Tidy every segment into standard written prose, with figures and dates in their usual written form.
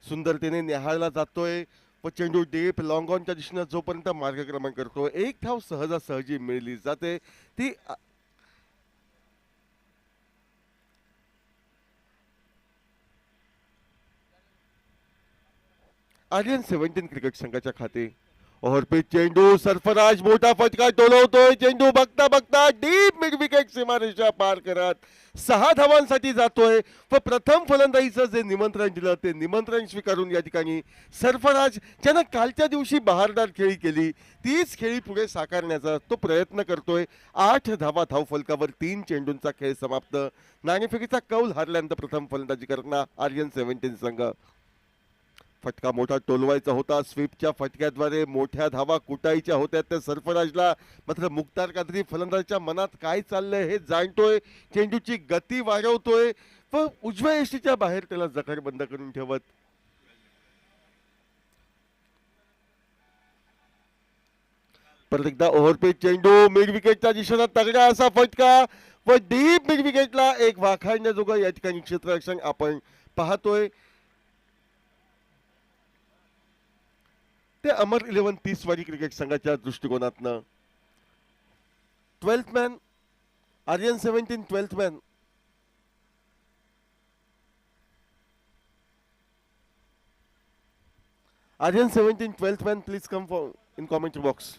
सुंदरतेने न्याहाळला जातोय व चेंडू डीप लॉंग ऑनच्या दिशेनं जोपर्यंत मार्गक्रमण करतो, एक धाव सहजासहजी मिळली जाते ती आर्यन 17 क्रिकेट संघाच्या खाते. ओव्हरपिच चेंडू सरफराज मोठा फटका टोलवतोय. चेंडू बघता बघता डीप मिड विकेट सीमारेषा पार करत 6 धावांसाठी जातोय व प्रथम फलंदाजीचं जे निमंत्रण दिलं ते निमंत्रण स्वीकारून या ठिकाणी सरफराज ज्यानं कालच्या दिवशी बहारदार खेळी केली तीच खेळी पुढे साकारण्याचा तो प्रयत्न करतोय. 8 धावा धावफलकावर 3 चेंडूंचा खेळ समाप्त. नाणेफेकीचा कौल हारल्यानंतर प्रथम फलंदाजी करणार आर्यन 17 संघ. फटका मोठा टोलवायचा होता. स्वीपच्या फटक्याद्वारे मोठ्या धावा कुटायच्या होत्या त्या सरफराजला. मात्र मुख्तार कादरी फलंदाजाच्या मनात काय चाललंय हे जाणतोय. चेंडूची गती वाढवतोय व उजव्या यष्टीच्या बाहेर त्याला जखर बंद करून ठेवत परत एकदा ओव्हरपेच चेंडू मिड विकेटच्या दिशेला तगडा असा फटका व डीप मिड विकेटला एक वाखाणण्याजोगं या ठिकाणी क्षेत्ररक्षण आपण पाहतोय. ते अमर 11 तीसवाडी क्रिकेट संघाच्या दृष्टिकोनातनं 12th man Aryan 17 12th man. Aryan 17 12th man please come for in commentary box.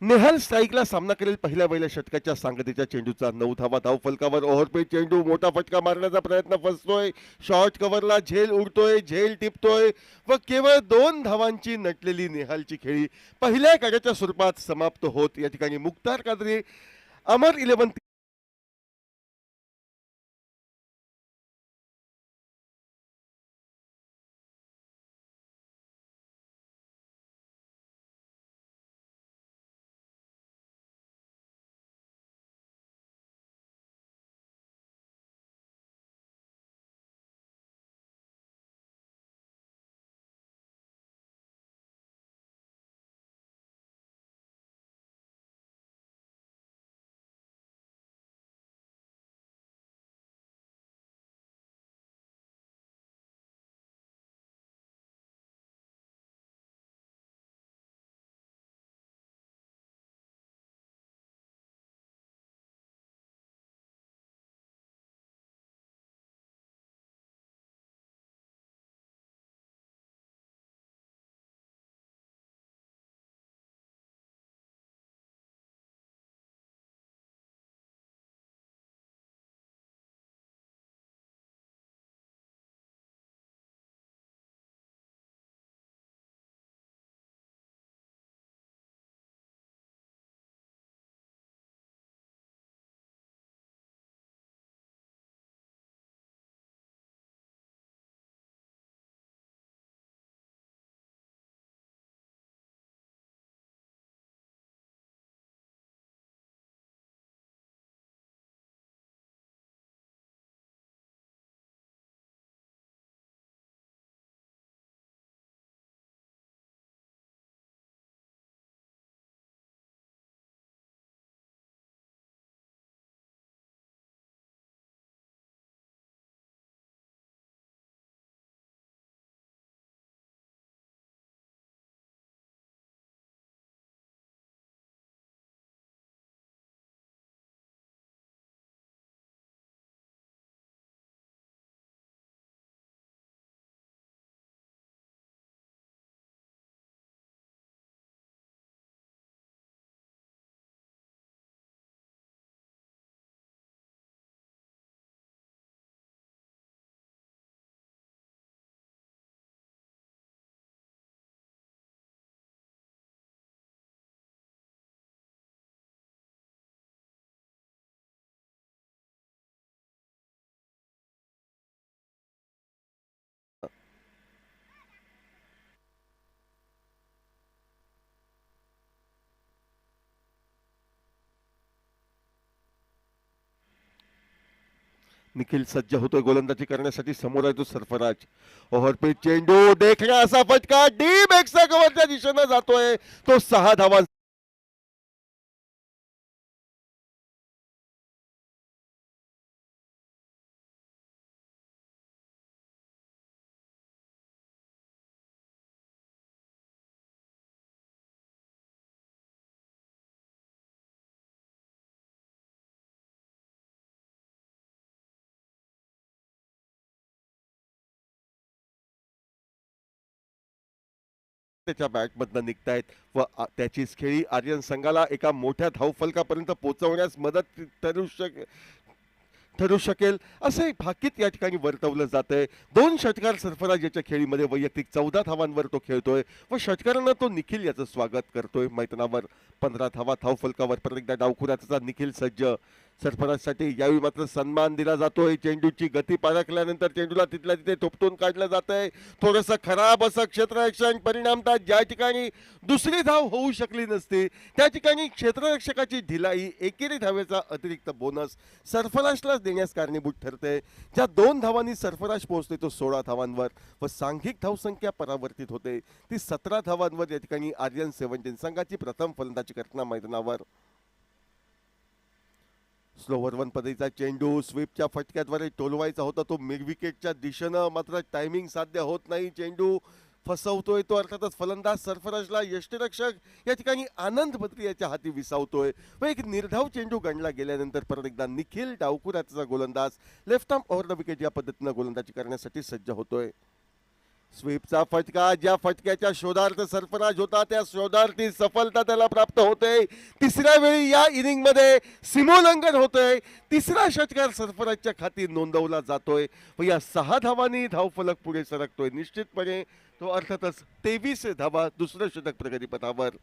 Nehal स्ट्राईकला सामना करेल पहिल्या षटकाच्या सांगतेच्या चेंडूचा. 9 धावा धावफलकावर. ओव्हरपेच चेंडू मोठा फटका मारण्याचा प्रयत्न फसतोय. शॉर्ट कव्हरला झेल उडतोय, झेल टिपतोय व केवळ 2 धावांची नटलेली नेहालची खेळी पहिल्या गटाच्या स्वरूपात समाप्त होत या ठिकाणी मुख्तार कादरी अमर 11 निखिल सज्ज होतोय गोलंदाजी करण्यासाठी. समोर आहे तो सरफराज. ओव्हरपिच चेंडू देखण्या असा फटका डीप एक्स्ट्रा कव्हरच्या दिशेनं जातोय. तो 6 धावा. त्याच्या बॅटमधनं निघतायत व त्याचीच खेळी आर्यन संघाला एका मोठ्या धावफलकापर्यंत पोहोचवण्यास मदत ठरू शकेल असे भाकीत या ठिकाणी वर्तवलं जातंय. 2 षटकार सरफराज याच्या खेळीमध्ये वैयक्तिक 14 धावांवर तो खेळतोय व षटकारानं तो निखिल याचं स्वागत करतोय मैदानावर. 15 धावा धावफलकावर परत एकदा डावखुऱ्याचा निखिल सज्ज. सरफराजसाठी यावेळी मात्र सन्मान दिला जातोय. चेंडूची गती पारखल्यानंतर चेंडूला तिथल्या तिथे थोपटून काढलं जातंय. थोडंसं खराब असं क्षेत्ररक्षण परिणामतः ज्या ठिकाणी दुसरी धाव होऊ शकली नसती त्या ठिकाणी क्षेत्ररक्षकाची ढिलाई एकेरी धावेचा अतिरिक्त बोनस सरफराजला देण्यास कारणीभूत ठरते. ज्या 2 धावांनी सरफराज पोहोचते तो 16 धावांवर व सांघिक धावसंख्या परावर्तित होते ती 17 धावांवर. या ठिकाणी आर्यन 17 संघाची प्रथम फलंदाजी करताना मैदानावर. स्लोवर 1 पद्धतीचा चेंडू स्वीपच्या फटक्याद्वारे टोलवायचा होता तो मिड विकेटच्या दिशेनं, मात्र टायमिंग साध्य होत नाही. चेंडू फसवतोय तो अर्थातच फलंदाज सरफराजला. यष्टिरक्षक या ठिकाणी आनंद बत्री याच्या हाती विसावतोय व एक निर्धाव चेंडू गणला गेल्यानंतर परत एकदा निखिल डावकुऱ्याचा गोलंदाज left arm over the wicket या पद्धतीनं गोलंदाजी करण्यासाठी सज्ज होतोय. स्वीपचा फटका, ज्या फटक्याच्या शोधार्थ सरफराज होता त्या शोधार्थी सफलता त्याला प्राप्त होते. तिसऱ्या वेळी या इनिंग मध्ये सीमोल्लंघन होतंय. तिसरा षटकार सरफराजच्या खाती नोंदवला जातोय व या 6 धावांनी धावफलक पुढे सरकतोय. निश्चितपणे तो अर्थातच 23 धावा दुसरं षटक प्रगतीपथावर.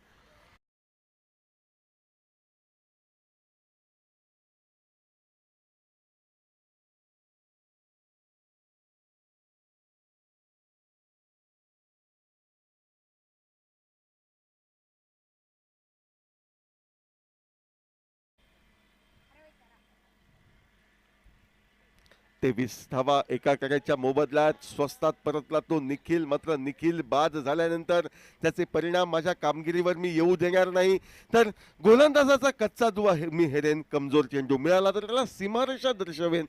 तेवीस धावा एका करायच्या मोबदल्यात स्वस्तात परतला तो निखिल. मात्र निखिल बाद झाल्यानंतर त्याचे परिणाम माझ्या कामगिरीवर मी येऊ देणार नाही. तर गोलंदाजाचा कच्चा दुवा मी हेरेन. कमजोर चेंडू मिळाला तर त्याला सीमारेषा दर्शवेन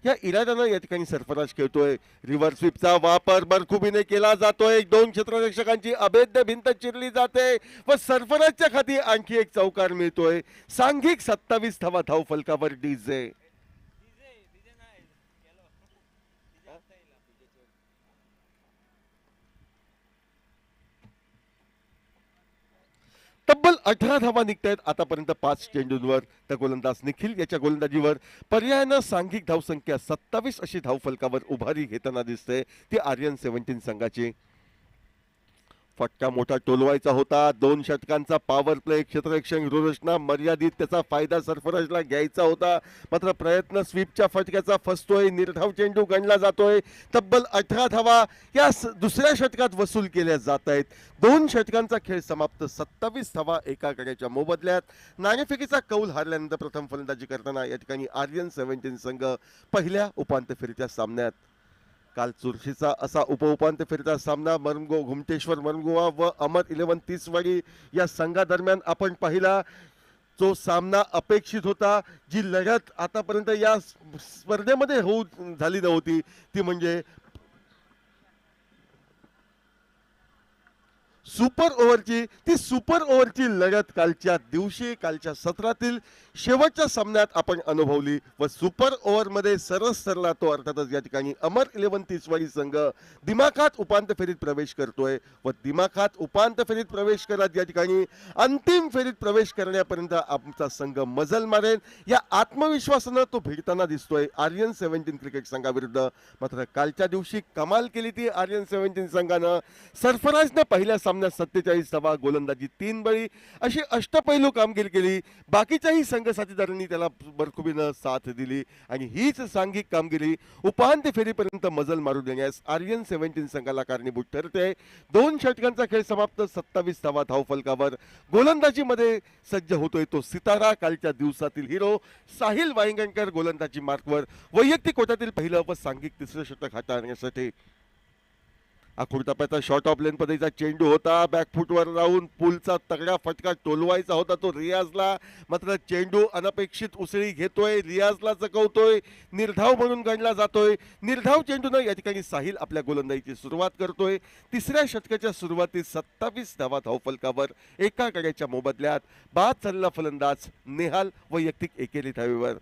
या इराद्यानं या ठिकाणी सरफराज खेळतोय. रिव्हर्स स्वीपचा वापर बरखुबीने केला जातोय. 2 क्षेत्ररक्षकांची अभेद्य भिंत चिरली जाते व सरफराजच्या खाती आणखी एक चौकार मिळतोय. सांघिक 27 धावा धावफलकावर डीजे. तब्बल 18 धावा निघतायत आतापर्यंत 5 चेंडूंवर. त्या गोलंदाज निखिल याच्या गोलंदाजीवर पर्यायानं सांघिक धावसंख्या 27 अशी धावफलकावर उभारी घेताना दिसते ती आर्यन 17 संघाची. फटका मोठा टोलवायचा होता. 2 षटकांचा पॉवर प्ले. क्षेत्ररक्षण रचना मर्यादित, त्याचा फायदा सरफराजला घ्यायचा होता. मात्र प्रयत्न स्वीपच्या फटक्याचा फसतोय. निर्धाव चेंडू गणला जातोय. तब्बल 18 धावा या दुसऱ्या षटकात वसूल केल्या जात आहेत. 2 षटकांचा खेळ समाप्त. 27 धावा एका गड्याच्या मोबदल्यात. नाणेफेकीचा कौल हारल्यानंतर प्रथम फलंदाजी करताना या ठिकाणी आर्यन 17 संघ पहिल्या उपांत्य फेरीच्या सामन्यात. काल चुरशीचा असा उपउपांत्य फेरीचा सामना घुमटेश्वर मरमगोवा व अमर 11 तीसवाडी या संघादरम्यान आपण पाहिला. जो सामना अपेक्षित होता, जी लढत आतापर्यंत या स्पर्धेमध्ये झाली नव्हती ती म्हणजे सुपर ओव्हरची लढत कालच्या दिवशी कालच्या सत्रातील शेवटच्या सामन्यात आपण अनुभवली व सुपर ओव्हरमध्ये सरस ठरला तो अर्थातच या ठिकाणी अमर 11 तीसवाडी संघ दिमाखात उपांत्य फेरीत प्रवेश करतोय व दिमाखात उपांत्य फेरीत प्रवेश करत या ठिकाणी अंतिम फेरीत प्रवेश करण्यापर्यंत आमचा संघ मजल मारेल या आत्मविश्वासानं तो भिडताना दिसतोय आर्यन 17 क्रिकेट संघाविरुद्ध. मात्र कालच्या दिवशी कमाल केली ती आर्यन 17 संघानं. सरफराजने पहिल्या सामन्यात 47 धावा, गोलंदाजी 3 बळी अशी अष्टपैलू कामगिरी केली. बाकीच्याही संघ साथीदारांनी त्याला बरखुबीनं साथ दिली आणि हीच सांघिक कामगिरी उपांत्य फेरीपर्यंत मजल मारू देण्यास आर्यन 17 संघाला कारणीभूत ठरते. 2 षटकांचा खेळ समाप्त, 27 धावा धावफलकावर. गोलंदाजीमध्ये सज्ज होतोय तो सितारा, कालच्या दिवसातील हिरो साहिल वांगणकर गोलंदाजी मार्कवर वैयक्तिक कोट्यातील पहिलं व सांघिक तिसरं षटक हाताळण्यासाठी. आखूड टप्प्याचा शॉर्ट ऑफ लेन पद्धतीचा चेंडू होता, बॅकफुटवर राहून पुलचा तगडा फटका टोलवायचा होता तो रियाजला, मात्र चेंडू अनपेक्षित उसळी घेतोय, रियाजला चकवतोय, निर्धाव म्हणून गणला जातोय. निर्धाव चेंडूनं या ठिकाणी साहिल आपल्या गोलंदाजीची सुरुवात करतोय. तिसऱ्या षटकाच्या सुरुवातीत 27 धावा धावफलकावर, एका गड्याच्या मोबदल्यात बाद चालला फलंदाज नेहाल वैयक्तिक एकेरी धावेवर.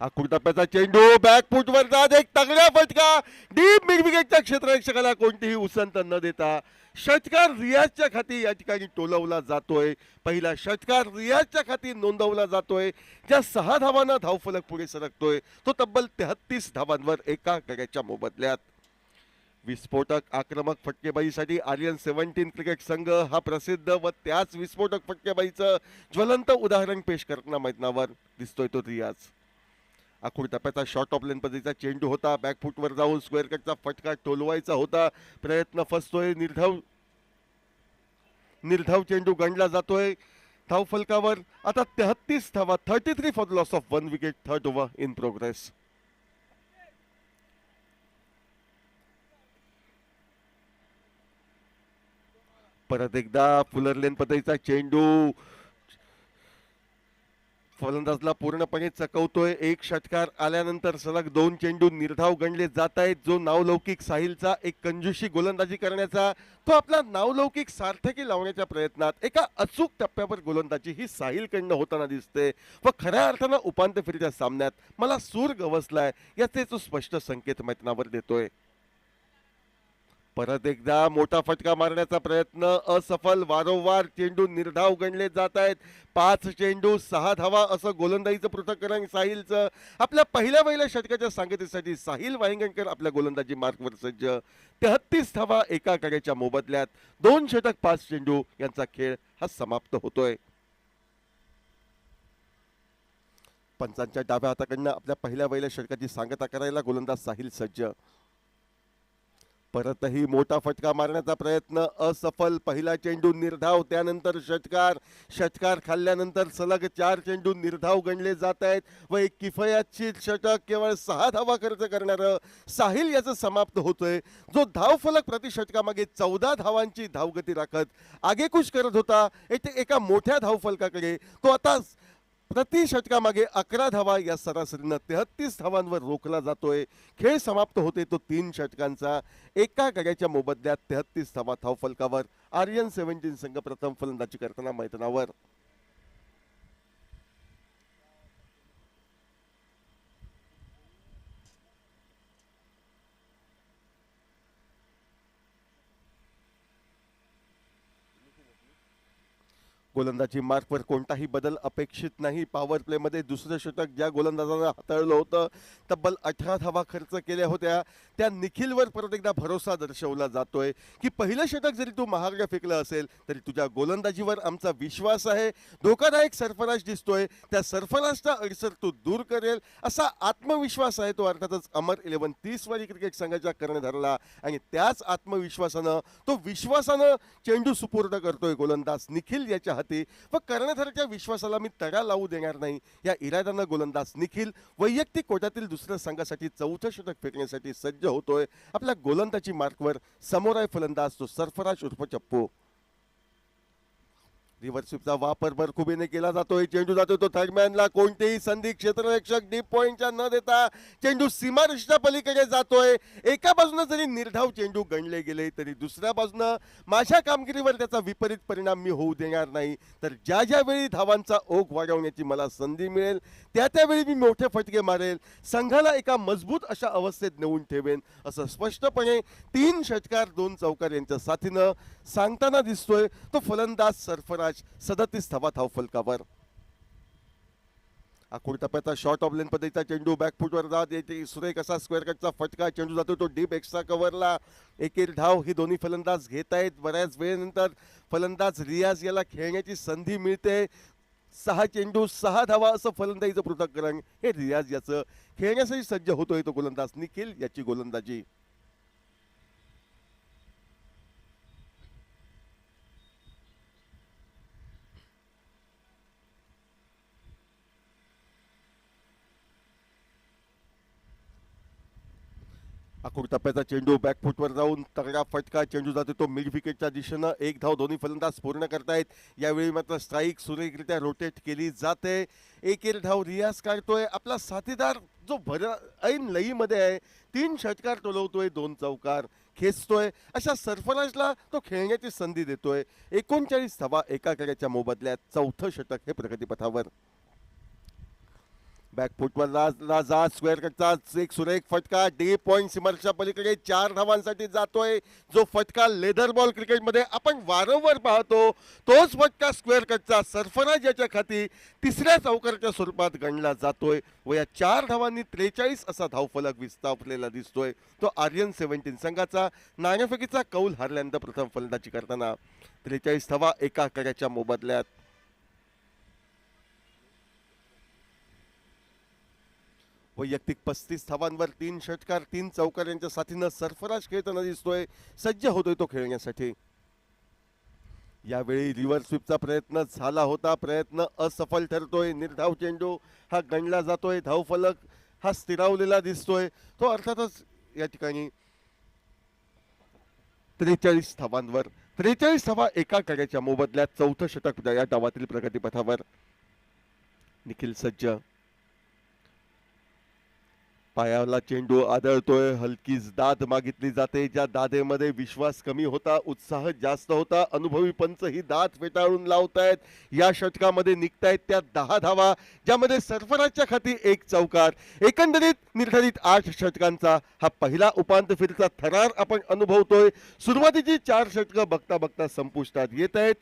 आखूड टप्प्याचा चेंडू बॅकफुटवर जात एक तगड्या फटका डीप मिड विकेटच्या क्षेत्ररक्षकाला कोणतीही उसंत न देता षटकार रियाजच्या खाती या ठिकाणी टोलवला जातोय. पहिला षटकार रियाजच्या खाती नोंदवला जातोय, ज्या 6 धावांना धावफलक पुढे सरकतोय तो तब्बल 33 धावांवर एका गड्याच्या मोबदल्यात. विस्फोटक आक्रमक फटकेबाजीसाठी आर्यन 17 क्रिकेट संघ हा प्रसिद्ध व त्याच विस्फोटक फटकेबाजीचं ज्वलंत उदाहरण पेश करताना मैदानावर दिसतोय तो रियाज. आखूड टप्प्याचा शॉर्ट ऑफ लेन पद्धतीचा चेंडू होता, बॅकफुटवर जाऊन स्क्वेअर कटचा फटका टोलवायचा होता, प्रयत्न फसतोय. निर्धाव चेंडू गणला जातोय धावफलकावर. आता 33 धावा, 33 for the loss of 1 wicket, third over in progress. परत एकदा फुलर लेन पद्धतीचा चेंडू फलंदाजला पूर्णपणे चकवतोय. एक षटकार आल्यानंतर सलग 2 चेंडू निर्धाव गणले जात आहेत. जो नावलौकिक साहिलचा एक कंजूशी गोलंदाजी करण्याचा, तो आपला नावलौकिक सार्थकी लावण्याच्या प्रयत्नात एका अचूक टप्प्यावर गोलंदाजी ही साहिलकडनं होताना दिसते व खऱ्या अर्थानं उपांत्य फेरीच्या सामन्यात मला सूर गवसलाय याचे तो स्पष्ट संकेत मैदानावर देतोय. परत एकदा मोठा फटका मारण्याचा प्रयत्न असफल, वारंवार चेंडू निर्धाव गणले जात आहेत. 5 चेंडू 6 धावा असं गोलंदाजीचं पृथक्करण साहिलचं. आपल्या पहिल्या षटकाच्या सांगतेसाठी साहिल वांगणकर आपल्या गोलंदाजी मार्कवर सज्ज. 33 धावा एका गड्याच्या मोबदल्यात 2 षटक 5 चेंडू यांचा खेळ हा समाप्त होतोय. पंचांच्या डाव्या हाताकडनं आपल्या पहिल्या षटकाची सांगता करायला गोलंदाज साहिल सज्ज. परतही मोठा फटका मारण्याचा प्रयत्न असफल. पहिला चेंडू निर्धाव, त्यानंतर षटकार खाल्ल्यानंतर सलग 4 चेंडू निर्धाव गणले जात आहेत व एक किफायतशीर षटक केवळ 6 धावा खर्च करणारं साहिल याचं समाप्त होतोय. जो धावफलक प्रति षटकामागे 14 धावांची धावगती राखत आगेकूच करत होता, एका मोठ्या धावफलकाकडे तो आता प्रति षटकामागे 11 धावा या सरासरीनं 33 धावांवर रोखला जातोय. खेळ समाप्त होते तो 3 षटकांचा, एका गड्याच्या मोबदल्यात 33 धावा धावफलकावर. आर्यन 17 संघ प्रथम फलंदाजी करताना मैदानावर. गोलंदाजी मार्कवर कोणताही बदल अपेक्षित नाही. पॉवर प्ले मध्ये दुसरं षटक ज्या गोलंदाजानं हाताळलं होतं, तब्बल 18 धावा खर्च केल्या होत्या, त्या निखिलवर परत एकदा भरोसा दर्शवला जातोय की पहिलं षटक जरी तू महागडं फेकलं असेल तरी तुझ्या गोलंदाजीवर आमचा विश्वास आहे. धोकादायक सरफराज दिसतोय, त्या सरफराजचा अडसर तू दूर करेल असा आत्मविश्वास आहे तो अर्थातच अमर 11 30 वाली क्रिकेट संघाच्या कर्णधाराला. आणि त्याच आत्मविश्वासानं तो विश्वासानं चेंडू सुपूर्द करतोय गोलंदाज निखिल याच्या हाती व कर्णधाराच्या विश्वासाला मी तडा लावू देणार नाही या इराद्यानं गोलंदाज निखिल वैयक्तिक कोट्यातील दुसऱ्या संघासाठी 4थं षटक फेकण्यासाठी सज्ज होतोय. आपल्या गोलंदाजी मार्कवर समोर फलंदाज तो सरफराज उर्फ चप्पू. रिव्हर्स स्वीपचा वापर बरखुबीने केला जातोय. चेंडू जातोय तो थर्डमॅनला, कोणतेही संधी क्षेत्ररक्षक डीप पॉइंटच्या न देता चेंडू सीमारेषेच्या पलीकडे जातोय. एका बाजूने जरी निर्धाव चेंडू गणले गेले तरी दुसऱ्या बाजूने माझ्या कामगिरीवर त्याचा विपरीत परिणाम मी होऊ देणार नाही. तर ज्या वेळी धावांचा ओघ वाढवण्याची मला संधी मिळेल त्यावेळी मी मोठे फटके मारेल, संघाला एका मजबूत अशा अवस्थेत नेऊन ठेवेन असं स्पष्टपणे 3 षटकार 2 चौकार यांच्या साथीनं सांगताना दिसतोय तो फलंदाज सरफराज. 37 धावा धावफलकावर. आखूड टप्प्याचा शॉर्ट ऑफ लेन पद्धतीचा चेंडू बॅकफुटवर जात येते सुरेख असा स्क्वेअर कटचा फटका चेंडू जातो तो डीप एक्स्ट्रा कव्हरला. एक धाव ही दोन्ही फलंदाज घेत आहेत. बऱ्याच वेळेनंतर फलंदाज रियाज याला खेळण्याची संधी मिळते. 6 चेंडू 6 धावा असं फलंदाजीचं पृथक्करण हे रियाज याचं खेळण्यासाठी सज्ज होतोय तो गोलंदाज निखिल याची गोलंदाजी. आखूड टप्प्याचा चेंडू बॅकफुटवर जाऊन तगडा फटका चेंडू जातो तो मिड विकेटच्या दिशेनं. एक धाव दोन्ही फलंदाज पूर्ण करतायत. यावेळी मात्र स्ट्राईक सुरेखरित्या रोटेट केली जाते. एक धाव रियाज काढतोय. आपला साथीदार जो ऐन लईमध्ये आहे 3 षटकार टोलवतोय 2 चौकार खेचतोय. अशा सरफराजला तो खेळण्याची संधी देतोय. 39 धावा एका गड्याच्या मोबदल्यात 4थं षटक हे प्रगतीपथावर. बॅकफुटवर जा स्क्वेअर कटचा एक सुरेख फटका डीप पॉइंट सीमारेषा पलीकडे 4 धावांसाठी जातोय. जो फटका लेदर बॉल क्रिकेटमध्ये आपण वारंवार पाहतो तोच फटका स्क्वेअर कटचा सरफराज याच्या खाती तिसऱ्या चौकाराच्या स्वरूपात गणला जातोय व या 4 धावांनी 43 असा धावफलक विस्थापलेला दिसतोय. तो आर्यन 17 संघाचा नाणेफेकीचा कौल हरल्यानंतर प्रथम फलंदाजी करताना 43 धावा एका कड्याच्या मोबदल्यात. वैयक्तिक 35 धावांवर 3 षटकार 3 चौकार यांच्या साथीनं सरफराज खेळताना दिसतोय. सज्ज होतोय तो खेळण्यासाठी. यावेळी रिव्हर्स स्वीपचा प्रयत्न झाला होता. प्रयत्न असफल ठरतोय. निर्धाव चेंडू हा गणला जातोय. धावफलक हा स्थिरावलेला दिसतोय. तो अर्थातच या ठिकाणी 43 धावांवर 43 धावा एका कड्याच्या मोबदल्यात 4थं षटक या डावातील प्रगतीपथावर. निखिल सज्ज. पायाला चेंडू आदळतोय. हलकीच दाद मागितली जाते. ज्या दादेमध्ये विश्वास कमी होता उत्साह जास्त होता. अनुभवी पंच ही दाद फेटाळून लावतायत. या षटकामध्ये निघतायत त्या 10 धावा ज्यामध्ये सरफराजच्या खाती 1 चौकार. एकंदरीत निर्धारित 8 षटकांचा हा पहिला उपांत्य फेरीचा थरार आपण अनुभवतोय. सुरुवातीची 4 षटकं बघता बघता संपुष्टात येत आहेत.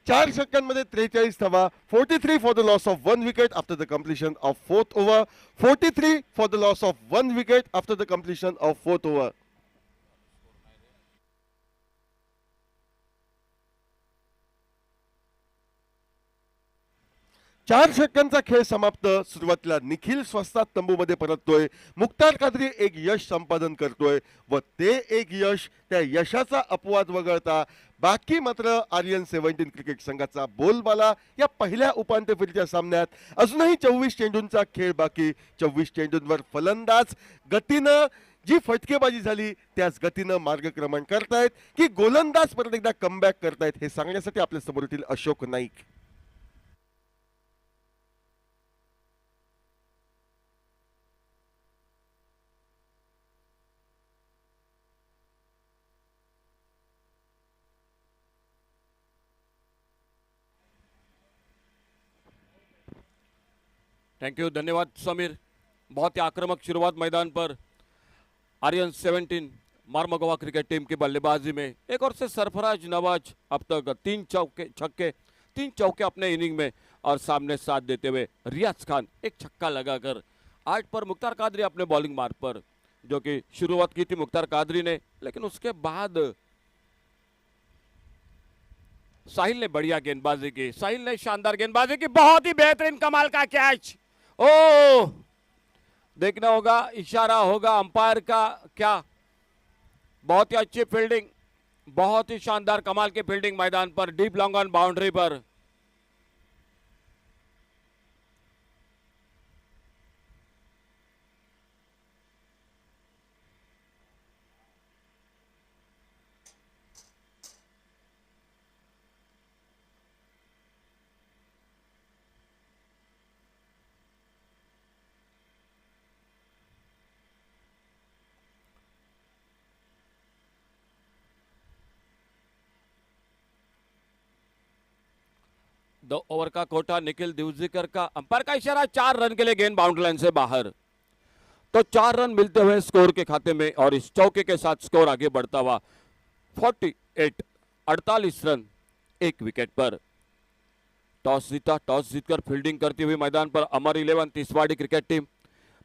4 षटकांमध्ये 43 धावा. 43 for the loss of 1 wicket after the completion of 4th over. 43 for the loss of 1 wicket after the completion of 4th over. चार षटकांचा खेळ समाप्त. सुरुवातीला निखिल स्वस्तात तंबूमध्ये परततोय. मुख्तार कादरी एक यश संपादन करतोय व ते एक यश त्या यशाचा अपवाद वगळता बाकी मात्र आर्यन 17 क्रिकेट संघाचा बोलबाला या पहिल्या उपांत्य फेरीच्या सामन्यात. अजूनही 24 चेंडूंचा खेळ बाकी. 24 चेंडूंवर फलंदाज गतीनं जी फटकेबाजी झाली त्याच गतीनं मार्गक्रमण करतायत की गोलंदाज परत एकदा कमबॅक करतायत हे सांगण्यासाठी आपल्या समोरील अशोक नाईक. थैंक यू, धन्यवाद समीर. बहुत ही आक्रामक शुरुआत मैदान पर आर्यन 17 मारमगोवा क्रिकेट टीम की बल्लेबाजी में. एक और से सरफराज नवाज अब तक 3 चौके अपने इनिंग में और सामने साथ देते हुए रियाज खान एक छक्का लगाकर 8 पर मुख्तार कादरी अपने बॉलिंग मार्ग पर, जो कि शुरुआत की थी मुख्तार कादरी ने, लेकिन उसके बाद साहिल ने बढ़िया गेंदबाजी की. साहिल ने शानदार गेंदबाजी की. बहुत ही बेहतरीन कमाल का कैच. ओ देखना होगा, इशारा होगा अंपायर का क्या. बहुत ही अच्छी फील्डिंग, बहुत ही शानदार कमाल की फील्डिंग मैदान पर डीप लॉन्ग ऑन बाउंड्री पर. दो ओवर का कोटा निखिल दिवजीकर का. अंपायर का इशारा. 4 रन के लिए गेंद बाउंड्री लाइन से बाहर. तो 4 रन मिलते हुए स्कोर के खाते में और इस चौके के साथ स्कोर आगे बढ़ता हुआ 48 रन 1 विकेट पर. टॉस जीता, टॉस जीतकर फील्डिंग करती हुई मैदान पर अमर 11 तिसवाड़ी क्रिकेट टीम।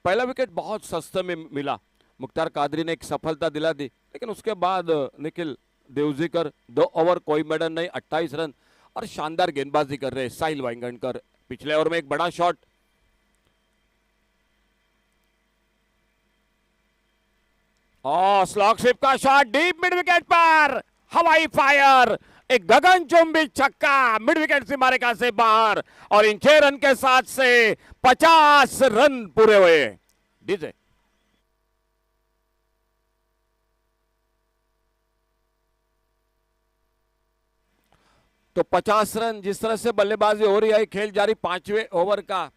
पहला विकेट बहुत सस्ते में मिला, मुख्तार कादरी ने एक सफलता दिला दी, लेकिन उसके बाद निखिल देवजीकर 2 ओवर कोई मैडन नहीं, 28 रन और शानदार गेंदबाजी कर रहे साहिल वांगणकर। पिछले ओवर में एक बड़ा शॉट, स्लॉग स्लिप का शॉट डीप मिड विकेट पर, हवाई फायर, एक गगनचुंबी छक्का मिड विकेट सीमारेखा से बाहर और इन 6 रन के साथ से 50 रन पूरे हुए। डीजे तो 50 रन जिस तरह से बल्लेबाजी हो रही है, खेल जारी 5वें ओवर का,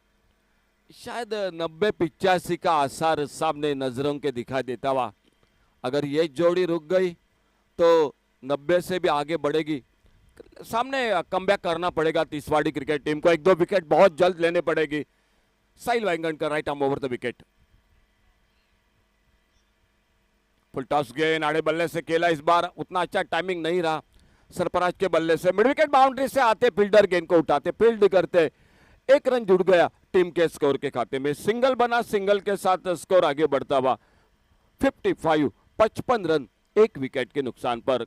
शायद 90-85 का आसार सामने नजरों के दिखाई देता हुआ। अगर ये जोड़ी रुक गई तो 90 से भी आगे बढ़ेगी, सामने कमबैक करना पड़ेगा तिसवाड़ी क्रिकेट टीम को, 1-2 विकेट बहुत जल्द लेने पड़ेगी। Sahil Wangankar right arm over the wicket, full toss गेंद आड़े बल्ले से खेला, इस बार उतना अच्छा टाइमिंग नहीं रहा सरफराज के बल्ले से। मिड विकेट बाउंड्री से आते फील्डर गेंद को उठाते, फील्ड करते, 1 रन जुड़ गया टीम के स्कोर के खाते में, सिंगल बना, सिंगल के साथ स्कोर आगे बढ़ता हुआ 55 रन 1 विकेट के नुकसान पर।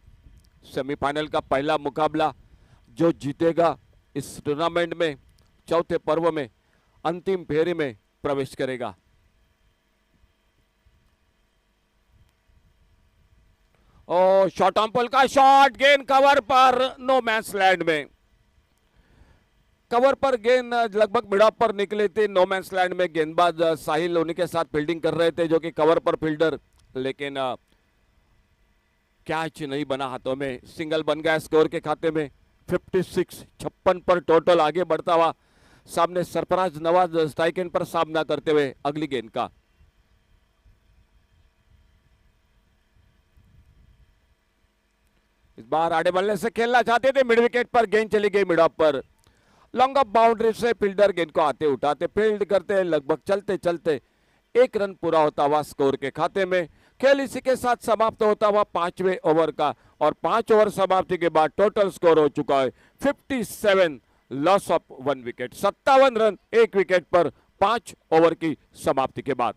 सेमीफाइनल का पहला मुकाबला जो जीतेगा इस टूर्नामेंट में चौथे पर्व में अंतिम फेरी में प्रवेश करेगा। ओ शॉर्ट अम्पल का शॉट, गेंद कवर पर, नो मैच लैंड में, कवर पर गेंद लगभग मिड ऑफ पर निकले थे। नो मैच लैंड में गेंदबाज साहिल उन्हीं के साथ फील्डिंग कर रहे थे जो कि कवर पर फील्डर, लेकिन कैच नहीं बना हाथों में, सिंगल बन गया स्कोर के खाते में। 56 पर टोटल आगे बढ़ता हुआ, सामने सरफराज नवाज स्ट्राइक एंड पर सामना करते हुए अगली गेंद का। इस बार आड़े बल्ले से खेलना चाहते थे, मिड विकेट पर गेंद चली गई मिड ऑफ पर, लॉन्ग ऑफ बाउंड्री से फील्डर गेंद को आते उठाते फील्ड करते, लगभग चलते चलते 1 रन पूरा होता हुआ स्कोर के खाते में। खेल इसी के साथ समाप्त होता हुआ 5वें ओवर का, और 5 ओवर समाप्ति के बाद टोटल स्कोर हो चुका है 57, loss of 1 wicket, 57 run 1 wicket पर 5 ओवर की समाप्ति के बाद।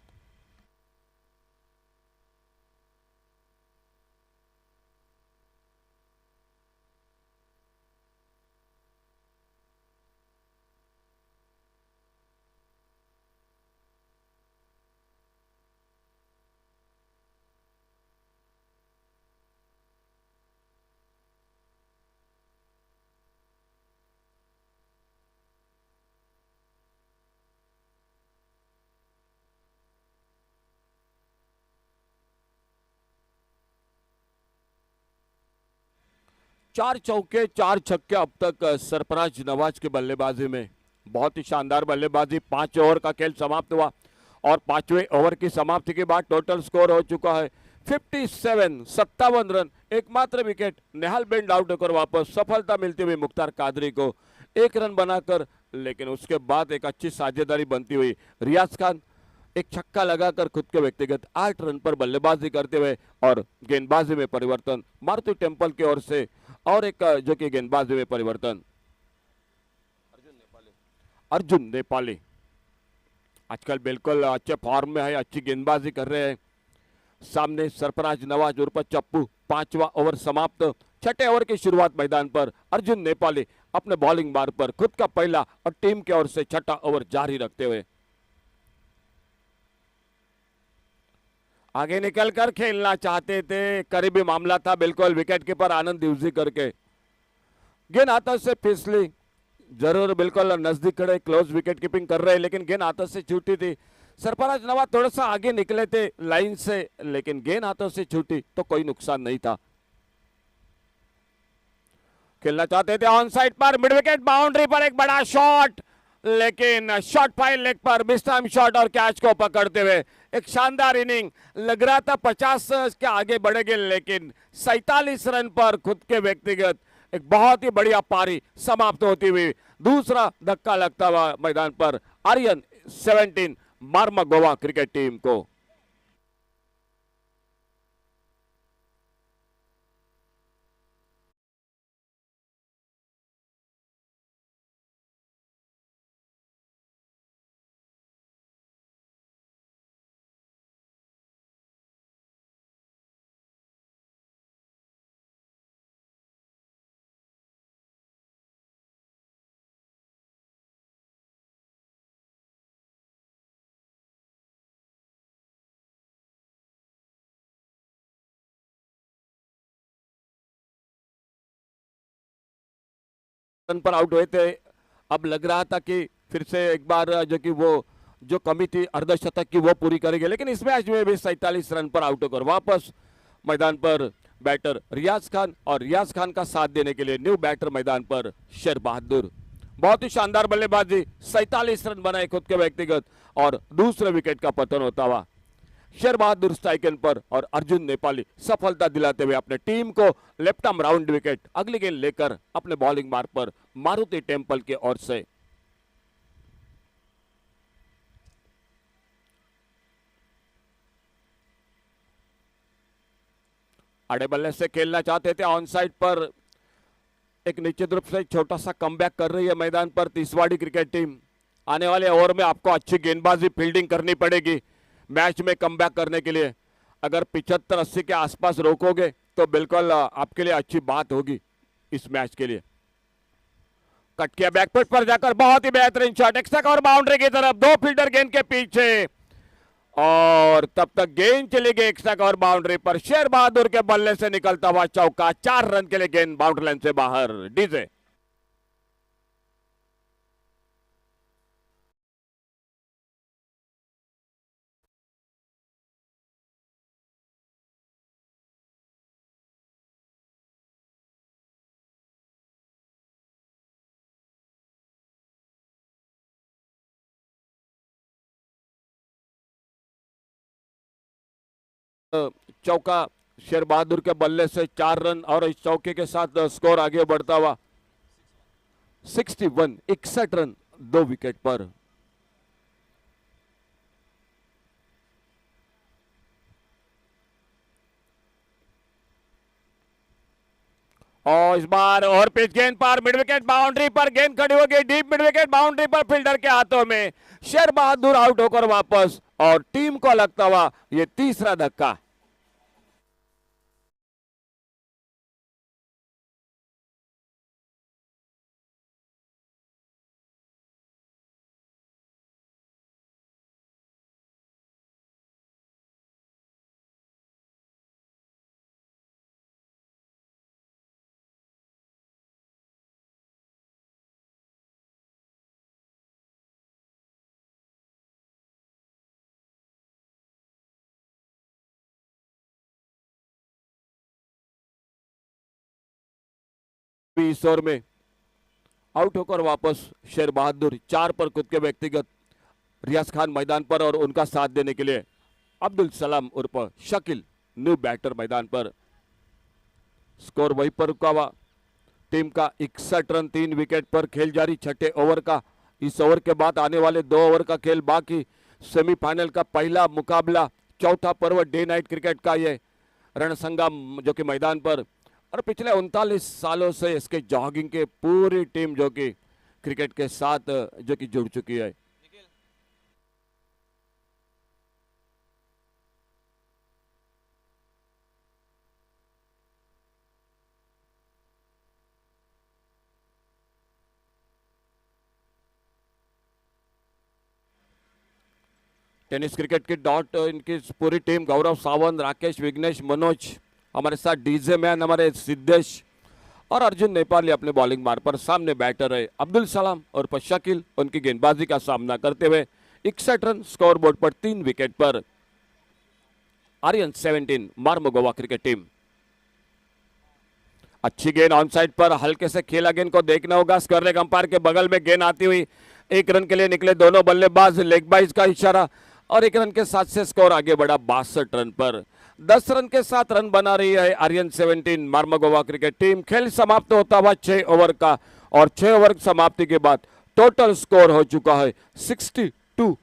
चार चौके 4 छक्के अब तक सरफराज नवाज के बल्लेबाजी में, बहुत ही शानदार बल्लेबाजी। 5 ओवर का खेल समाप्त हुआ और 5वें ओवर की समाप्ति के बाद टोटल स्कोर हो चुका है 57 रन, एकमात्र विकेट नेहाल बेंड आउट होकर वापस, सफलता मिलती हुई मुख्तार कादरी को 1 रन बनाकर, लेकिन उसके बाद एक अच्छी साझेदारी बनती हुई रियाज खान एक छक्का लगाकर खुद के व्यक्तिगत 8 रन पर बल्लेबाजी करते हुए, और गेंदबाजी में परिवर्तन मारुति टेम्पल की ओर से, और एक जो कि गेंदबाजी में परिवर्तन अर्जुन नेपाली आजकल बिल्कुल अच्छे फॉर्म में है, अच्छी गेंदबाजी कर रहे हैं। सामने सरफराज नवाज उर्फ चप्पू, 5वां ओवर समाप्त, 6ठे ओवर की शुरुआत मैदान पर अर्जुन नेपाली अपने बॉलिंग बार पर खुद का पहला और टीम की ओर से 6ठा ओवर जारी रखते हुए आगे निकलकर खेलना चाहते थे, करीबी मामला था बिल्कुल, विकेट कीपर आनंद दिवजी करके गेंद हाथों से फिसली, जरूर बिल्कुल नजदीक खड़े क्लोज विकेट कीपिंग कर रहे, लेकिन गेंद हाथों से छूटी थी। सरफराज नवाज थोड़ा सा आगे निकले थे लाइन से, लेकिन गेंद हाथों से छूटी तो कोई नुकसान नहीं था। खेलना चाहते थे ऑन साइड पर, मिड विकेट बाउंड्री पर एक बड़ा शॉट, लेकिन शॉट फाइल लेग पर मिस टाइम शॉट और कैच को पकड़ते हुए एक शानदार इनिंग। लग रहा था 50 के आगे बढ़ेंगे, लेकिन 47 रन पर खुद के व्यक्तिगत एक बहुत ही बढ़िया पारी समाप्त होती हुई दूसरा धक्का लगता हुआ मैदान पर आर्यन 17 मार्मगोवा क्रिकेट टीम को। रन पर आउट हुए थे। अब लग रहा था कि फिर से एक बार जो कि वो जो कमी थी अर्धशतक की वो पूरी करेंगे, लेकिन इस मैच में भी 47 रन पर आउट होकर वापस मैदान पर बैटर रियाज खान, और रियाज खान का साथ देने के लिए न्यू बैटर मैदान पर शेर बहादुर। बहुत ही शानदार बल्लेबाजी, 47 रन बनाए खुद के व्यक्तिगत, और दूसरे विकेट का पतन होता हुआ शेर बहादुर स्ट्राइक एंड पर, और अर्जुन नेपाली सफलता दिलाते हुए अपने टीम को लेफ्ट आर्म राउंड विकेट अगली गेंद लेकर अपने बॉलिंग मार्ग पर मारुति टेम्पल की ओर से। आड़े बल्ले से खेलना चाहते थे ऑन साइड पर, एक निश्चित रूप से छोटा सा कमबैक कर रही है मैदान पर तिसवाड़ी क्रिकेट टीम। आने वाले ओवर में आपको अच्छी गेंदबाजी फील्डिंग करनी पड़ेगी मैच में कमबैक करने के लिए। अगर 75-80 के आसपास रोकोगे तो बिल्कुल आपके लिए अच्छी बात होगी इस मैच के लिए। कट किया बैकफुट पर जाकर, बहुत ही बेहतरीन शॉट, एक्स्ट्रा और बाउंड्री की तरफ, दो फील्डर गेंद के पीछे, और तब तक गेंद चली गई एक्स्ट्रा और बाउंड्री पर। शेर बहादुर के बल्ले से निकलता हुआ चौका, 4 रन के लिए गेंद बाउंड्री लाइन से बाहर। डीजे चौका शेर बहादुर के बल्ले से 4 रन, और इस चौके के साथ स्कोर आगे बढ़ता हुआ 61, 61 रन 2 विकेट पर। और इस बार और पिच गेंद पर मिड विकेट बाउंड्री पर गेंद खड़ी होगी, डीप मिड विकेट बाउंड्री पर फील्डर के हाथों में। शेर बहादुर आउट होकर वापस, और टीम को लगता हुआ ये तीसरा धक्का। इस ओवर में आउट होकर वापस शेर बहादुर, 4 पर खुद के व्यक्तिगत, रियाज खान मैदान पर, और उनका साथ देने के लिए अब्दुल सलाम उर्फ शकील न्यू बैटर मैदान पर। स्कोर वहीं पर रुका हुआ, टीम का 61 रन 3 विकेट पर। खेल जारी छठे ओवर का। इस ओवर के बाद आने वाले 2 ओवर का खेल बाकी। सेमीफाइनल का पहला मुकाबला, चौथा पर्व डे नाइट क्रिकेट का ये रणसंगम जो कि मैदान पर, और पिछले 39 सालों से इसके जॉगिंग के पूरी टीम जो कि क्रिकेट के साथ जो कि जुड़ चुकी है। टेनिस क्रिकेट की डॉट इनकी पूरी टीम, गौरव सावंत, राकेश, विघ्नेश, मनोज, हमारे साथ डीजे मैन हमारे सिद्धेश, और अर्जुन नेपाली अपने बॉलिंग मार्ग पर। सामने बैटर है अब्दुल सलाम और शकील, उनकी गेंदबाजी का सामना करते हुए 61 रन स्कोर बोर्ड पर 3 विकेट पर। Aryan 17 Mormugao cricket team. अच्छी गेंद ऑन साइड पर, हल्के से खेला गेंद को देखना होगा। स्क्वायर अंपायर के बगल में गेंद आती हुई 1 रन के लिए निकले दोनों बल्लेबाज, लेग बाइज का इशारा, और 1 रन के साथ से स्कोर आगे बढ़ा 62 रन पर। 10 रन के साथ रन बना रही है आर्यन 17 मार्मोगोवा क्रिकेट टीम। खेल समाप्त होता हुआ 6 ओवर का, और 6 ओवर समाप्ति के बाद टोटल स्कोर हो चुका है 62,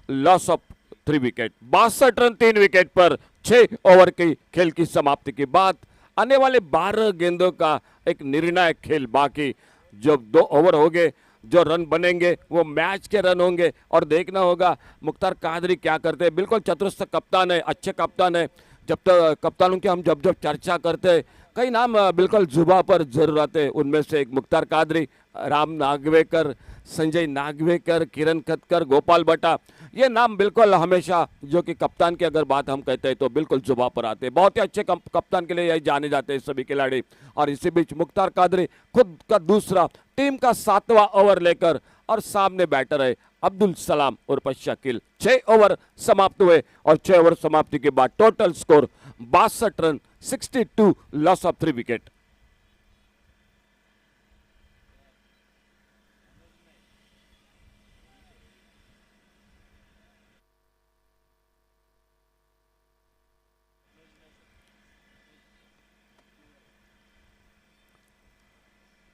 loss of 3 wicket. 62 run 3 wicket पर 6 ओवर की खेल की समाप्ति के बाद। आने वाले 12 गेंदों का एक निर्णायक खेल बाकी। जब 2 ओवर हो गए, जो रन बनेंगे वो मैच के रन होंगे, और देखना होगा मुख्तार कादरी क्या करते हैं। बिल्कुल चतुरस्र कप्तान है, अच्छे कप्तान है। जब तक कप्तानों की हम जब चर्चा करते हैं कई नाम बिल्कुल जुबा पर जरूर आते हैं। उनमें से एक मुख्तार कादरी, राम नागवेकर, संजय नागवेकर, किरण खतकर, गोपाल भट्टा, ये नाम बिल्कुल हमेशा जो कि कप्तान की अगर बात हम कहते हैं तो बिल्कुल जुबा पर आते हैं। बहुत ही अच्छे कप्तान के लिए यही जाने जाते हैं सभी खिलाड़ी। और इसी बीच मुख्तार कादरी खुद का दूसरा, टीम का 7वां ओवर लेकर, और सामने बैटर है अब्दुल सलाम उर्फ शकील। 6 ओवर समाप्त हुए और 6 ओवर समाप्ति के बाद total score 62 run, 62, loss of 3 wicket.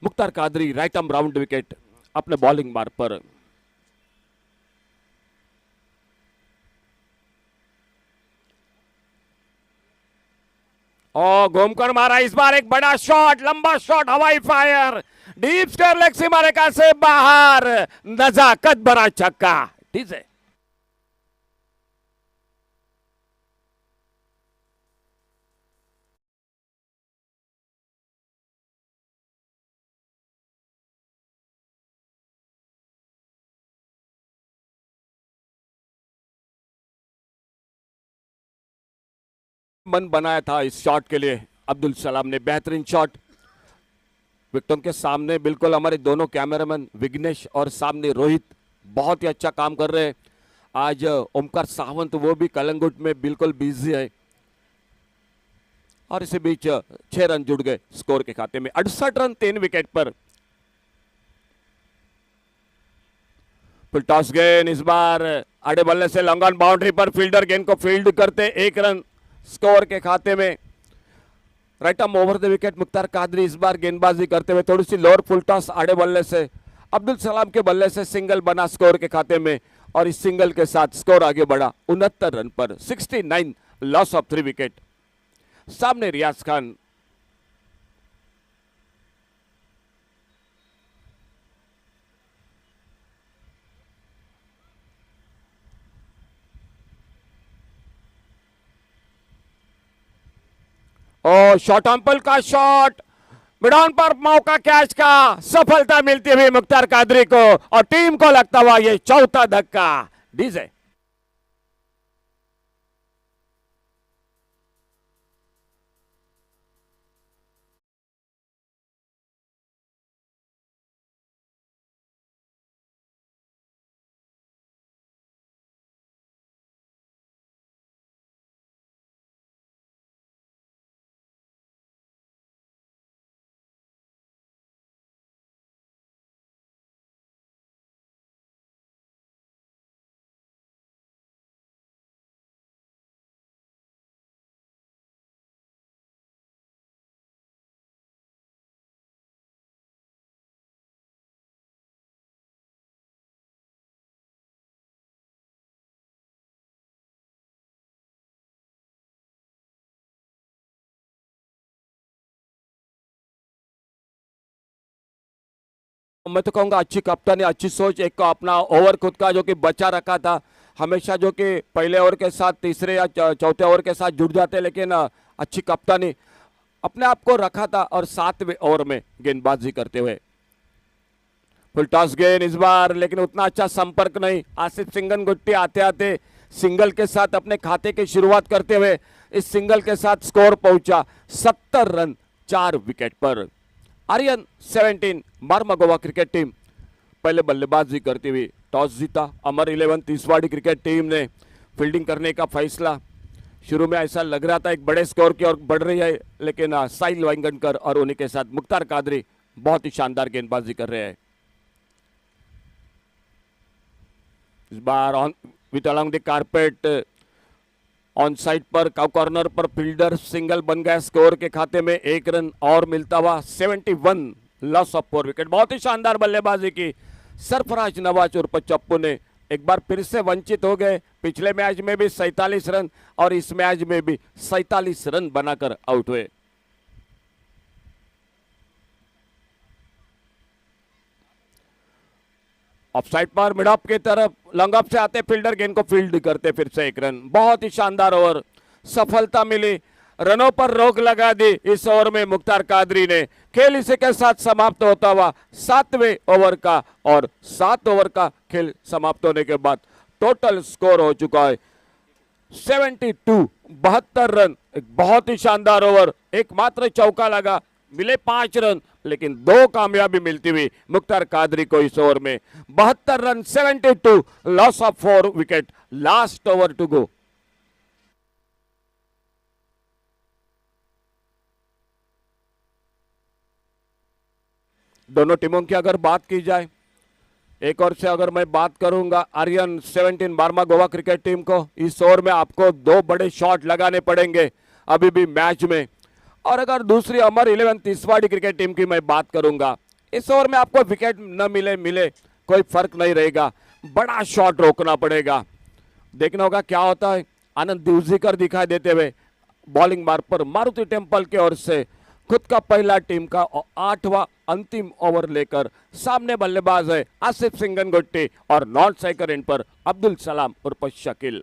Mukhtar Qadri right arm round wicket अपने बॉलिंग मार्ग पर। और घूमकर मारा इस बार एक बड़ा शॉट, लंबा शॉट, हवाई फायर, डीप स्क्वायर लेग सीमा रेखा से बाहर, नजाकत भरा छक्का। ठीक है, मन बनाया था इस शॉट के लिए अब्दुल सलाम ने। बेहतरीन शॉट, विकेटों के सामने बिल्कुल हमारे दोनों कैमरामैन विघ्नेश और सामने रोहित बहुत ही अच्छा काम कर रहे हैं। आज ओमकार सावंत वो भी कलंगुट में बिल्कुल बिजी है। और इसी बीच 6 रन जुड़ गए स्कोर के खाते में। 68 रन 3 विकेट पर। फुल टॉस गेंद इस बार आड़े बल्ले से लॉन्ग ऑन बाउंड्री पर, फील्डर गेंद को फील्ड करते 1 रन स्कोर के खाते में। Right arm over the wicket Mukhtar Qadri इस बार गेंदबाजी करते हुए, थोड़ी सी लोअर फुल टॉस आड़े बल्ले से अब्दुल सलाम के बल्ले से सिंगल बना स्कोर के खाते में। और इस सिंगल के साथ स्कोर आगे बढ़ा 69 रन पर, 69, लॉस ऑफ 3 विकेट। सामने रियाज खान। और शॉर्ट अंपल का शॉट, मिडॉन पर मौका कैच का, सफलता मिलती हुई मुख्तार कादरी को और टीम को लगता हुआ ये चौथा धक्का। डीजे मैं तो कहूंगा अच्छी कप्तानी, अच्छी सोच, एक अपना ओवर खुद का जो कि बचा रखा था। हमेशा जो कि पहले ओवर के साथ तीसरे या चौथे ओवर के साथ जुड़ जाते, लेकिन अच्छी कप्तानी अपने आप को रखा था और 7वें ओवर में गेंदबाजी करते हुए। फुल टॉस गेंद इस बार, लेकिन उतना अच्छा संपर्क नहीं। आसिफ सिंगन गुट्टी आते आते सिंगल के साथ अपने खाते की शुरुआत करते हुए इस सिंगल के साथ स्कोर पहुंचा 70 रन 4 विकेट पर। आर्यन 17 मारमगोवा क्रिकेट टीम पहले बल्लेबाजी करती हुई टॉस जीता। अमर 11 तीसवाड़ी क्रिकेट टीम ने फील्डिंग करने का फैसला। शुरू में ऐसा लग रहा था एक बड़े स्कोर की ओर बढ़ रही है, लेकिन साहिल वाइंगनकर और उन्हीं के साथ मुख्तार कादरी बहुत ही शानदार गेंदबाजी कर रहे हैं। इस बार on with along the carpet on side पर कॉर्नर पर फील्डर सिंगल बन गया स्कोर के खाते में। 1 रन और मिलता हुआ 71, लॉस ऑफ 4 विकेट। बहुत ही शानदार बल्लेबाजी की सरफराज नवाज उर्फ चप्पू ने। एक बार फिर से वंचित हो गए। पिछले मैच में भी 47 रन और इस मैच में भी 47 रन बनाकर आउट हुए। ऑफ साइड पर मिड ऑफ की तरफ लॉन्ग ऑफ से आते फील्डर गेंद को फील्ड करते फिर से 1 रन। बहुत ही शानदार ओवर, सफलता मिली। रनों पर रोक लगा दी इस ओवर में मुख्तार कादरी ने। खेल इसी के साथ समाप्त होता हुआ 7वें ओवर का, और 7 ओवर का खेल समाप्त होने के बाद टोटल स्कोर हो चुका है 72, 72 रन। एक बहुत ही शानदार ओवर, एकमात्र चौका लगा, मिले 5 रन, लेकिन 2 कामयाबी मिलती हुई मुख्तार कादरी को इस ओवर में। 72 run, 72, loss of 4 wicket, last over to go. दोनों टीमों की अगर बात की जाए, एक और से अगर मैं बात करूंगा आर्यन 17 बार्मा गोवा क्रिकेट टीम को, इस ओवर में आपको 2 बड़े शॉट लगाने पड़ेंगे अभी भी मैच में। और अगर दूसरी अमर 11 तिसवाड़ी क्रिकेट टीम की मैं बात करूंगा, इस ओवर में आपको विकेट न मिले मिले कोई फर्क नहीं रहेगा, बड़ा शॉट रोकना पड़ेगा। देखना होगा क्या होता है। आनंद दिवजीकर दिखाई देते हुए बॉलिंग मार्ग पर मारुति टेम्पल की ओर से खुद का पहला टीम का 8वां अंतिम ओवर लेकर सामने बल्लेबाज है आसिफ सिंगनगुट्टी और नॉन स्ट्राइकर एंड पर अब्दुल सलाम उर्फ शकील।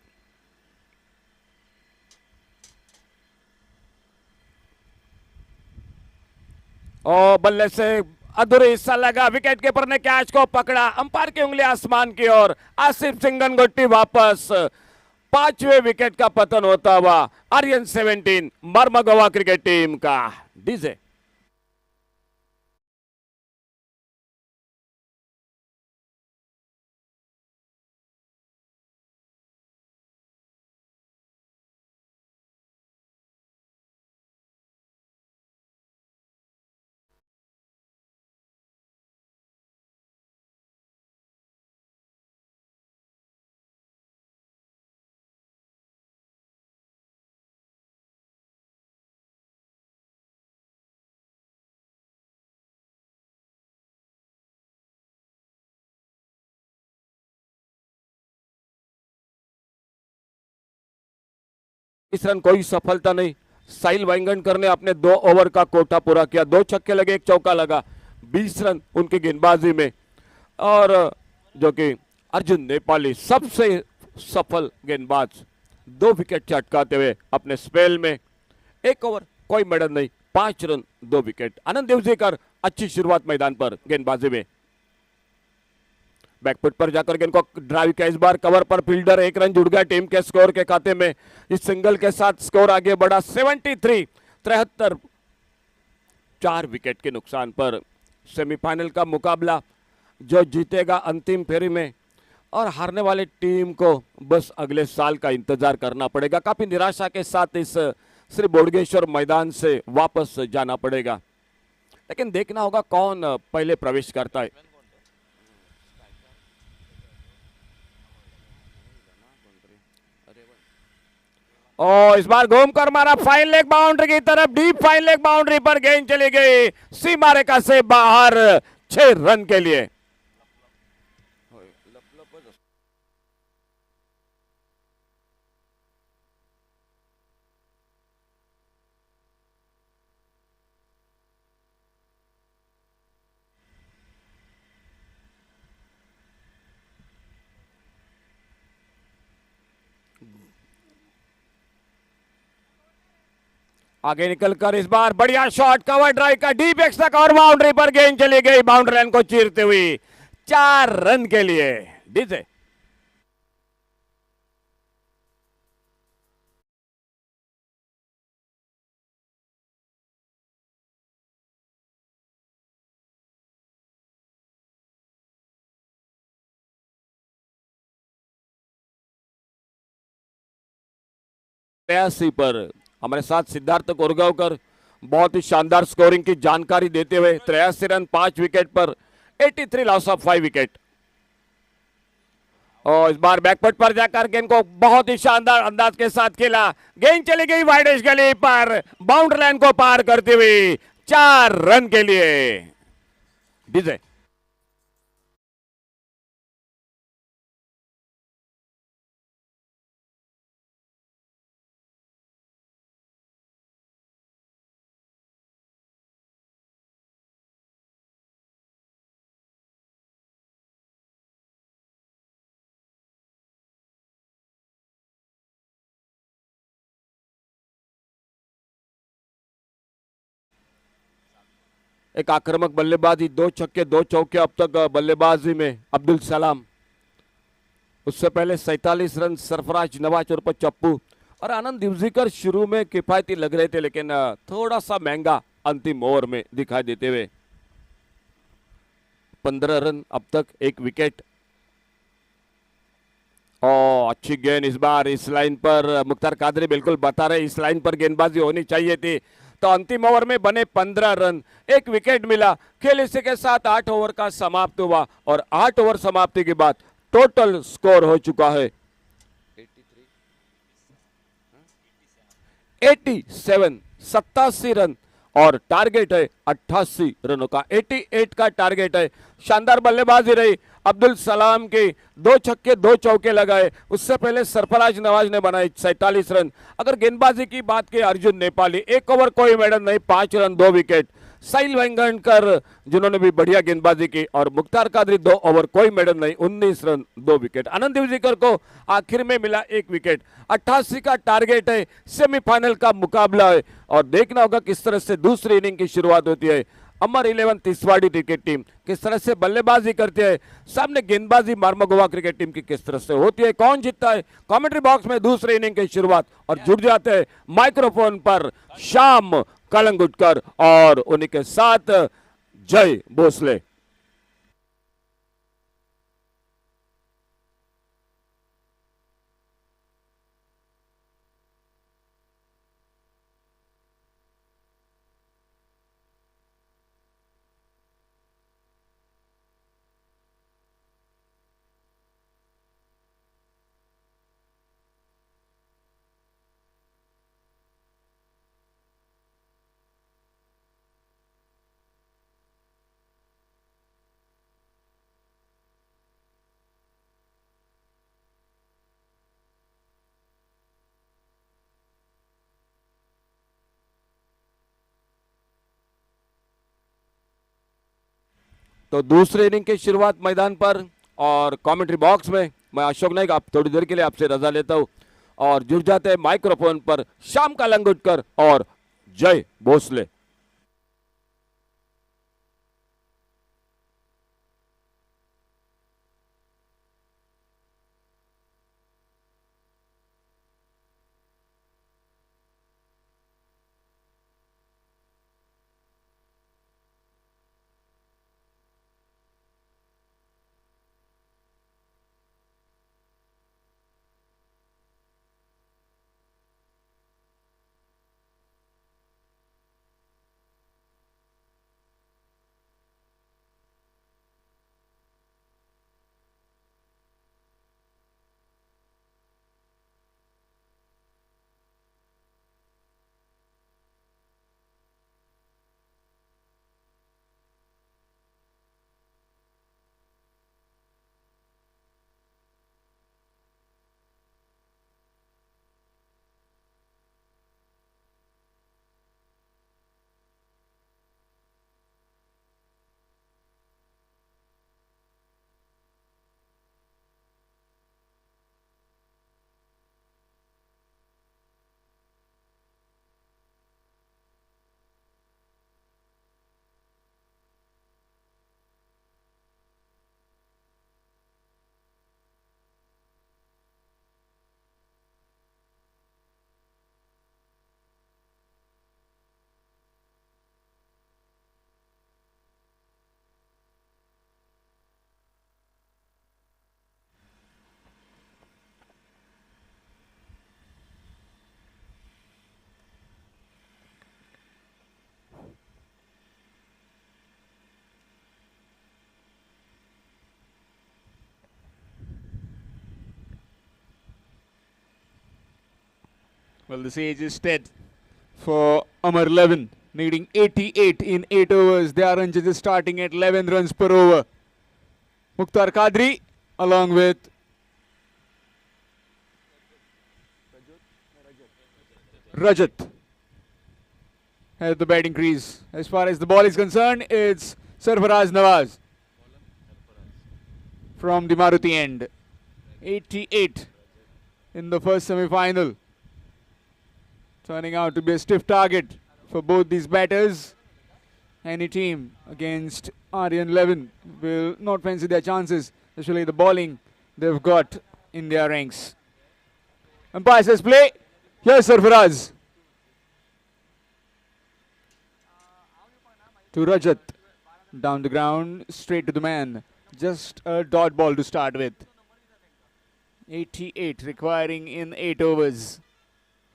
और बल्ले से अधूरे हिस्सा लगा, विकेट कीपर ने कैच को पकड़ा, अंपायर की उंगली आसमान की ओर, आसिफ सिंगनगुट्टी वापस। 5वें विकेट का पतन होता हुआ आर्यन 17 बार्मा गोवा क्रिकेट टीम का। डीजे इस रन कोई सफलता नहीं। साहिल वाइंगणकर ने अपने 2 ओवर का कोटा पूरा किया, 2 छक्के लगे, 1 चौका लगा, 20 रन उनकी गेंदबाजी में। और जो कि अर्जुन नेपाली सबसे सफल गेंदबाज, 2 विकेट चटकाते हुए अपने स्पेल में। 1 ओवर कोई मेडल नहीं, 5 रन 2 विकेट। आनंद देवजीकर अच्छी शुरुआत मैदान पर गेंदबाजी में, बैकफुट पर जाकर गेंद को ड्राइव किया, इस बार कवर पर फील्डर, 1 रन जुड़ गया टीम के स्कोर के खाते में। इस सिंगल के साथ स्कोर आगे बढ़ा 73, 73, 4 विकेट के नुकसान पर। सेमीफाइनल का मुकाबला जो जीतेगा अंतिम फेरी में, और हारने वाली टीम को बस अगले साल का इंतजार करना पड़ेगा। काफी निराशा के साथ इस श्री बोडगेश्वर मैदान से वापस जाना पड़ेगा, लेकिन देखना होगा कौन पहले प्रवेश करता है। और इस बार घूमकर मारा फाइन लेग बाउंड्री की तरफ, डीप फाइन लेग बाउंड्री पर गेंद चली गई सीमा रेखा से बाहर, 6 रन के लिए। आगे निकलकर इस बार बढ़िया शॉट, कवर ड्राइव का डीप एक्स्ट्रा कवर, बाउंड्री पर गेंद चली गई, बाउंड्री लाइन को चीरते हुई, 4 रन के लिए। डीजे पर हमारे साथ सिद्धार्थ कोरगांवकर बहुत ही शानदार स्कोरिंग की जानकारी देते हुए 83 रन 5 विकेट पर, 83 लॉस ऑफ 5 विकेट। और इस बार बैकफुट पर जाकर गेंद को बहुत ही शानदार अंदाज के साथ खेला, गेंद चली गई वाइडिश गली पर, बाउंड्री लाइन को पार करते हुए 4 रन के लिए। डीजे एक आक्रामक बल्लेबाजी, 2 छक्के 2 चौके अब तक बल्लेबाजी में अब्दुल सलाम। उससे पहले 47 रन सरफराज नवाज और पर चप्पू और आनंद दिवजीकर शुरू में किफायती लग रहे थे, लेकिन थोड़ा सा महंगा अंतिम ओवर में दिखाई देते हुए। 15 रन अब तक, 1 विकेट। और अच्छी गेंद इस बार इस लाइन पर, मुख्तार कादरी बिल्कुल बता रहे इस लाइन पर गेंदबाजी होनी चाहिए थी। तो अंतिम ओवर में बने 15 रन, 1 विकेट मिला। खेल इसी के साथ 8 ओवर का समाप्त हुआ और 8 ओवर समाप्ति के बाद टोटल स्कोर हो चुका है 87, 87 रन और टारगेट है 88 रनों का। 88 का टारगेट है। शानदार बल्लेबाजी रही अब्दुल सलाम की, 2 छक्के 2 चौके लगाए। उससे पहले सरफराज नवाज ने बनाए 47 रन। अगर गेंदबाजी की बात की, अर्जुन नेपाली 1 ओवर कोई मेडल नहीं, 5 रन 2 विकेट। साहिल वेंगणकर जिन्होंने भी बढ़िया गेंदबाजी की और मुख्तार कादरी 2 ओवर कोई मेडल नहीं, 19 रन 2 विकेट। आनंद दिवजीकर को आखिर में मिला 1 विकेट। 88 का टारगेट है। सेमीफाइनल का मुकाबला है और देखना होगा किस तरह से दूसरी इनिंग की शुरुआत होती है। अमर 11 तिसवाड़ी क्रिकेट टीम किस तरह से बल्लेबाजी करती है, सामने गेंदबाजी मार्मगोवा क्रिकेट टीम की किस तरह से होती है, कौन जीतता है, कमेंट्री बॉक्स में दूसरी इनिंग की शुरुआत। और जुड़ जाते हैं माइक्रोफोन पर श्याम कलंगुटकर और उन्हीं के साथ जय भोसले। तो दूसरे इनिंग की शुरुआत मैदान पर और कमेंट्री बॉक्स में मैं अशोक नाइक आप थोड़ी देर के लिए आपसे रजा लेता हूं और जुड़ जाते हैं माइक्रोफोन पर श्याम कलंगुटकर और जय Bhosle. Well, the sage is dead for Amar 11, needing 88 in 8 overs. They are just starting at 11 runs per over. Mukhtar Kadri along with Rajat at the batting crease. As far as the ball is concerned, it's Sarfaraz Nawaz from the Maruti end. 88 in the first semi-final. Turning out to be a stiff target for both these batters. any team against Aryan 11 will not fancy their chances, especially the bowling they've got in their ranks. Umpire says play. Here's Sarfaraz. To Rajat. Down the ground, straight to the man. Just a dot ball to start with. 88 requiring in 8 overs.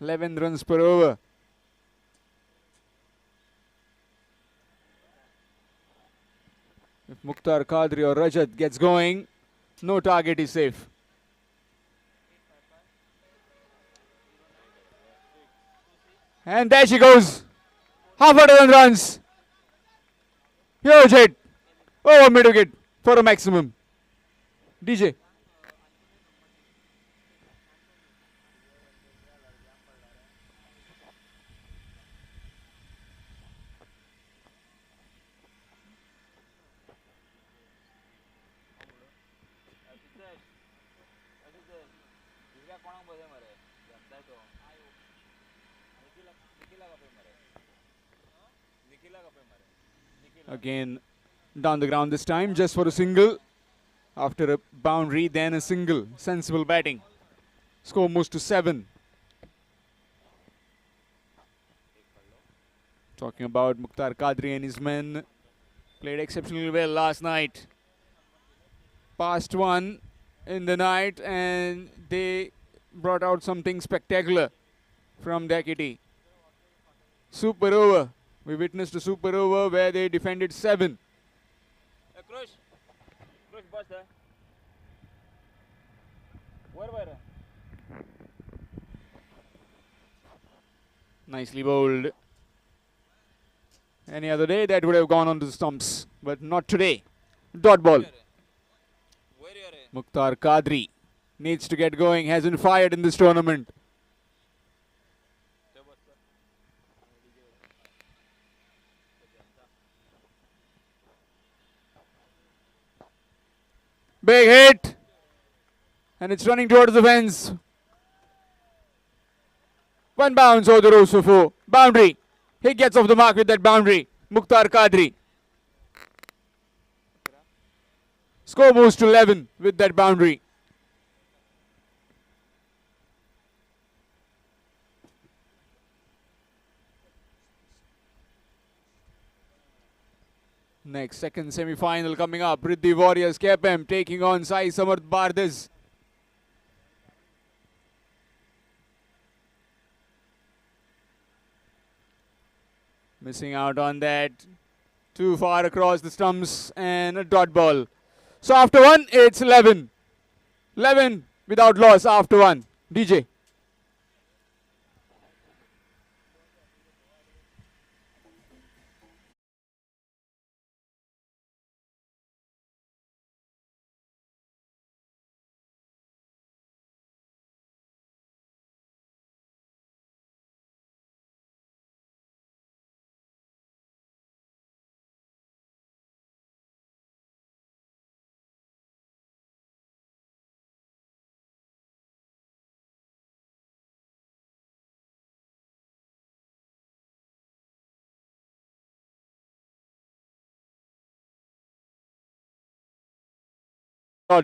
11 runs per over. If Mukhtar Qadri or Rajat gets going, no target is safe. And there she goes. Half a dozen runs. Huge hit. Over mid wicket for a maximum. DJ. Again down the ground this time, just for a single. After a boundary, then a single. Sensible batting. Score moves to 7. Talking about Mukhtar Qadri and his men. Played exceptionally well last night. Past 1 in the night, and they brought out something spectacular from their kitty. Super over. We witnessed a super over where they defended 7. Nicely bowled. Any other day that would have gone on to the stumps, but not today. Dot ball. Mukhtar Qadri needs to get going, hasn't fired in this tournament. Big hit. And it's running towards the fence. One bounce over the rows for 4. Boundary. He gets off the mark with that boundary. Mukhtar Qadri. Score moves to 11 with that boundary. Next, second semi-final coming up. Riddhi Warriors KPM taking on Sai Samarth Bardas. Missing out on that. Too far across the stumps and a dot ball. So after 1, it's 11. 11 without loss after 1. DJ.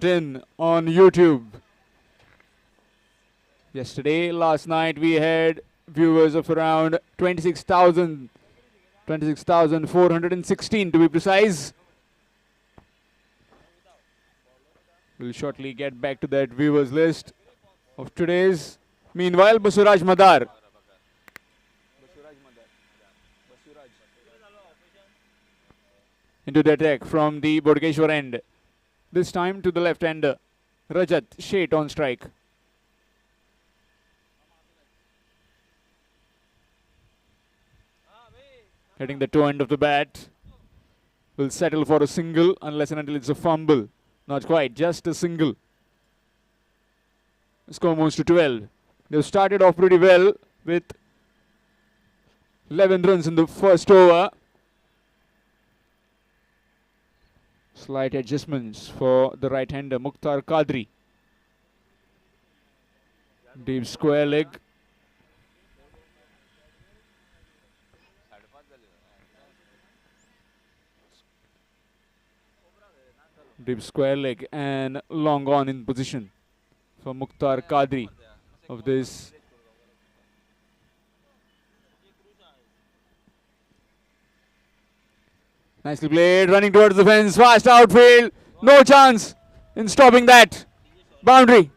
In on YouTube. Last night we had viewers of around 26,416 to be precise. We'll shortly get back to that viewers list of today's. Meanwhile, Basuraj Madar. Into the attack from the Bodkeshwar end. This time to the left-hander. Rajat Sheth on strike. Hitting the toe end of the bat. Will settle for a single unless and until it's a fumble. Not quite, just a single. Score moves to 12. They've started off pretty well with 11 runs in the first over. Slight adjustments for the right-hander Mukhtar Qadri. Deep square leg. Deep square leg and long on in position for Mukhtar Kadri of this. Nicely played, running towards the fence, fast outfield, no chance in stopping that. Boundary.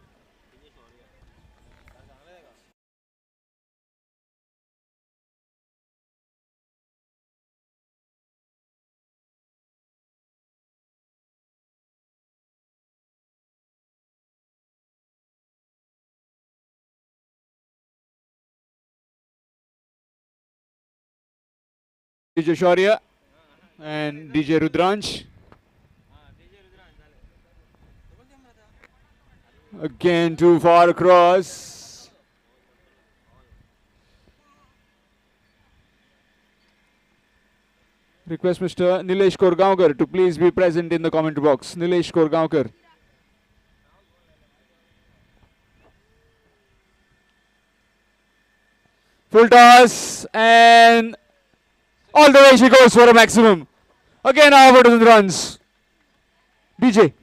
DJ Shaurya and DJ Rudransh. Again too far across. Request Mr. Nilesh Korgaonkar to please be present in the comment box. Nilesh Korgaonkar. Full toss and all the way she goes for a maximum. Again over to the runs. DJ.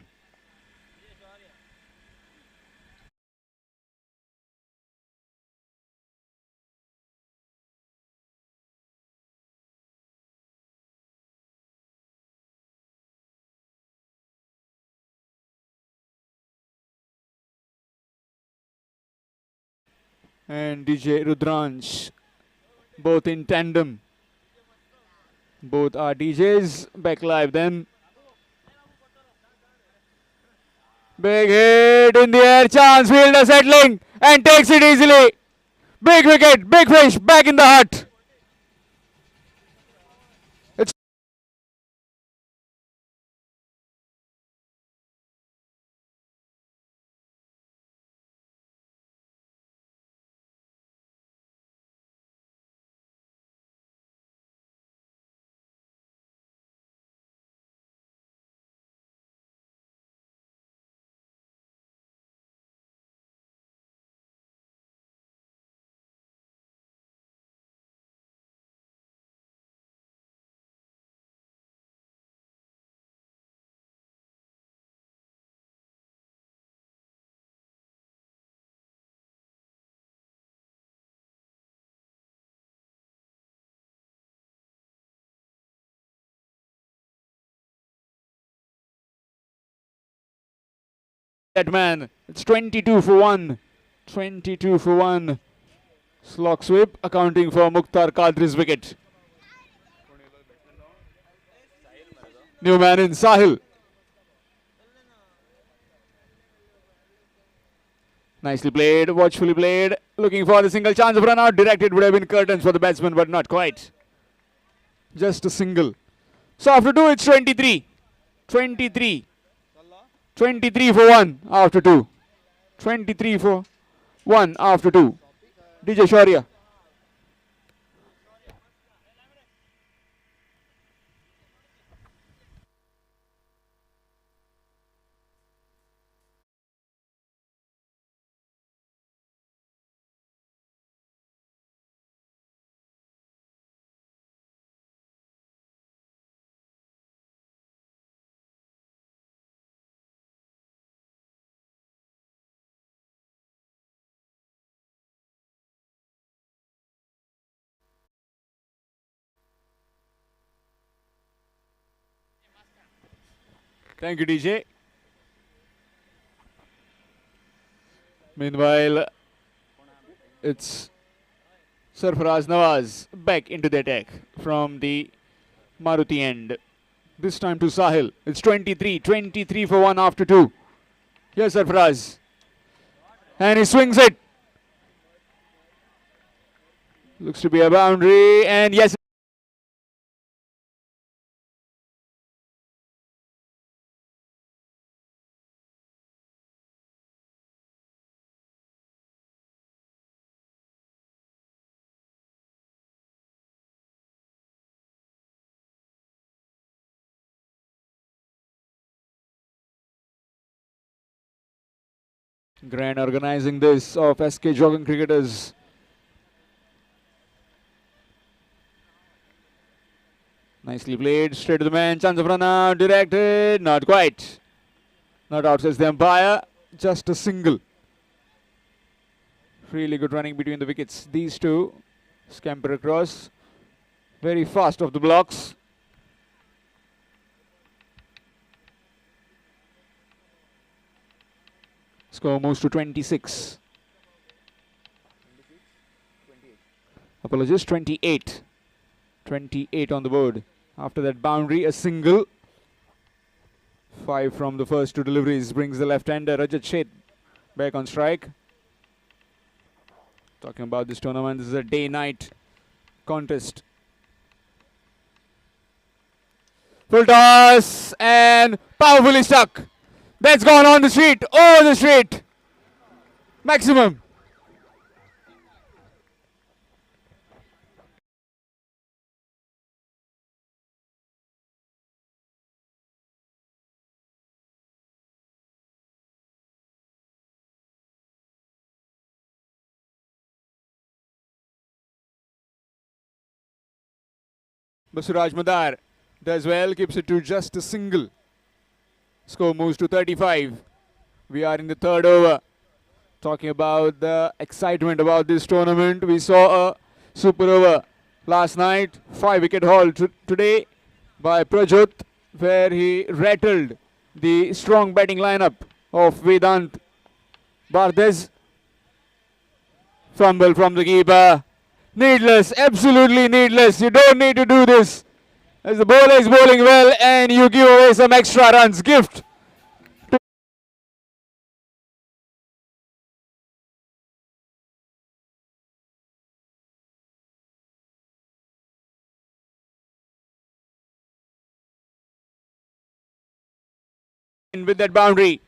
And DJ Rudransh, both in tandem. Both are DJs. Back live then. Big hit in the air. Chance fielder settling and takes it easily. Big wicket, big fish back in the hut. It's that man. It's 22 for 1. 22 for 1. Slog sweep accounting for Mukhtar Kadri's wicket. New man in Sahil. Nicely played, watchfully played. Looking for the single chance of run out. Directed would have been curtains for the batsman, but not quite. Just a single. So after 2, it's 23. 23. 23 for 1 after 2. 23 for 1 after 2. DJ Shaurya. Thank you, DJ. Meanwhile, it's Sarfaraz Nawaz back into the attack from the Maruti end. This time to Sahil. It's 23. 23 for 1 after 2. Here's Sarfaraz. And he swings it. Looks to be a boundary. And yes. Grand organizing this of SK Jogging cricketers. Nicely played, straight to the man, chance of run out, directed, not quite. Not out, says the umpire. Just a single. Really good running between the wickets. These two scamper across. Very fast off the blocks. Score moves to 26. Apologies, 28. 28 on the board. After that boundary, a single. 5 from the first 2 deliveries brings the left-hander Rajat Sheth back on strike. Talking about this tournament, this is a day-night contest. Full toss and powerfully stuck. That's gone on the street, over the street. Maximum. Basuraj Madar does well, keeps it to just a single. Score moves to 35. We are in the third over. Talking about the excitement about this tournament. We saw a super over last night. 5-wicket haul today by Prajot, where he rattled the strong batting lineup of Vedant Bardez. Fumble from the keeper. Needless, absolutely needless. You don't need to do this. As the bowler is bowling well and you give away some extra runs. Gift. With that boundary.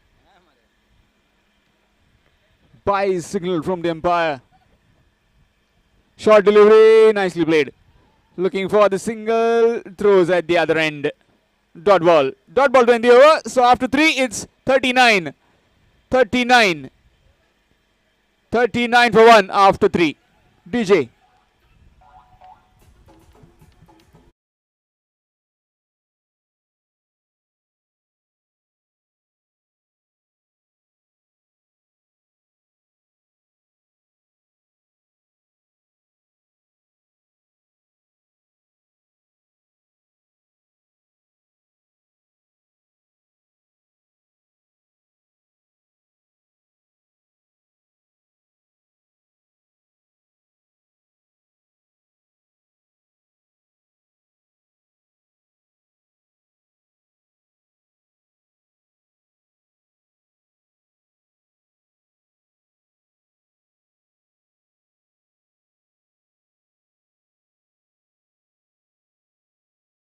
Buy signal from the umpire. Short delivery, nicely played. Looking for the single, throws at the other end. Dot ball. Dot ball to end the over. So after 3, it's 39. 39. 39 for 1 after 3. DJ.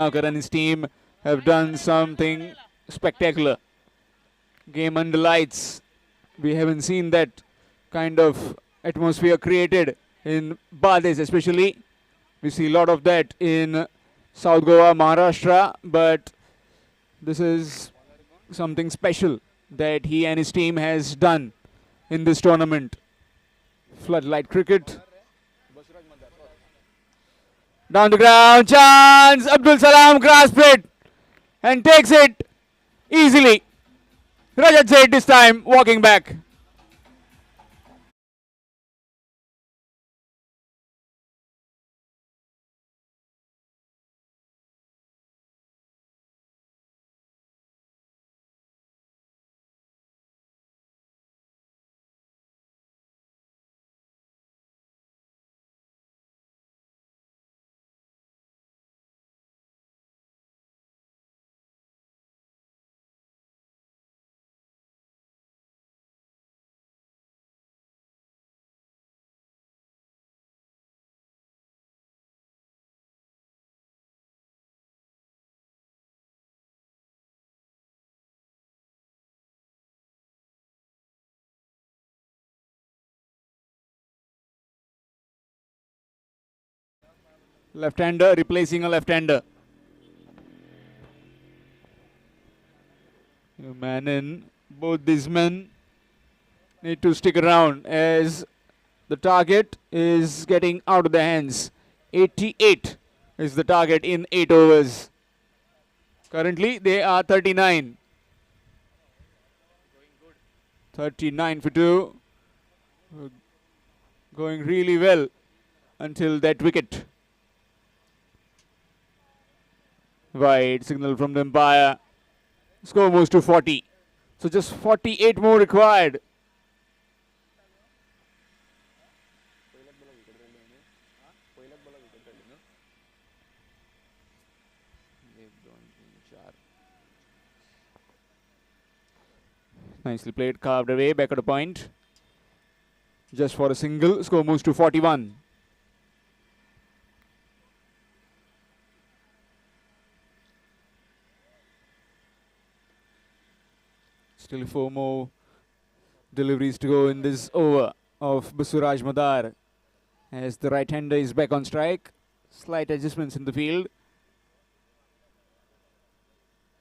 Karan and his team have done something spectacular. Game under lights. We haven't seen that kind of atmosphere created in Bades especially. We see a lot of that in South Goa, Maharashtra, but this is something special that he and his team has done in this tournament. Floodlight cricket. Down the ground, chance. Abdul Salam grasps it and takes it easily. Rajat Sheth this time walking back. Left-hander replacing a left-hander. Manon, both these men need to stick around as the target is getting out of their hands. 88 is the target in 8 overs. Currently they are 39. 39 for 2. Going really well until that wicket. Wide signal from the umpire. Score moves to 40. So just 48 more required. Nicely played, carved away, back at a point. Just for a single, score moves to 41. Still 4 more deliveries to go in this over of Basuraj Madar, as the right-hander is back on strike. Slight adjustments in the field.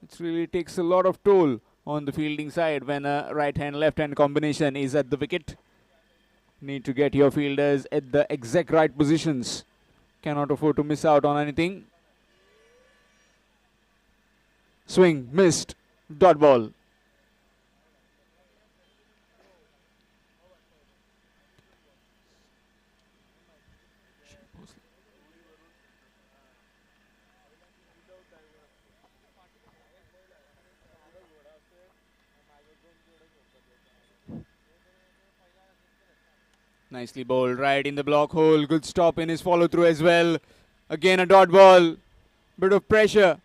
It really takes a lot of toll on the fielding side when a right-hand, left-hand combination is at the wicket. Need to get your fielders at the exact right positions. Cannot afford to miss out on anything. Swing, missed, dot ball. Nicely bowled, right in the block hole. Good stop in his follow through as well. Again a dot ball. Bit of pressure.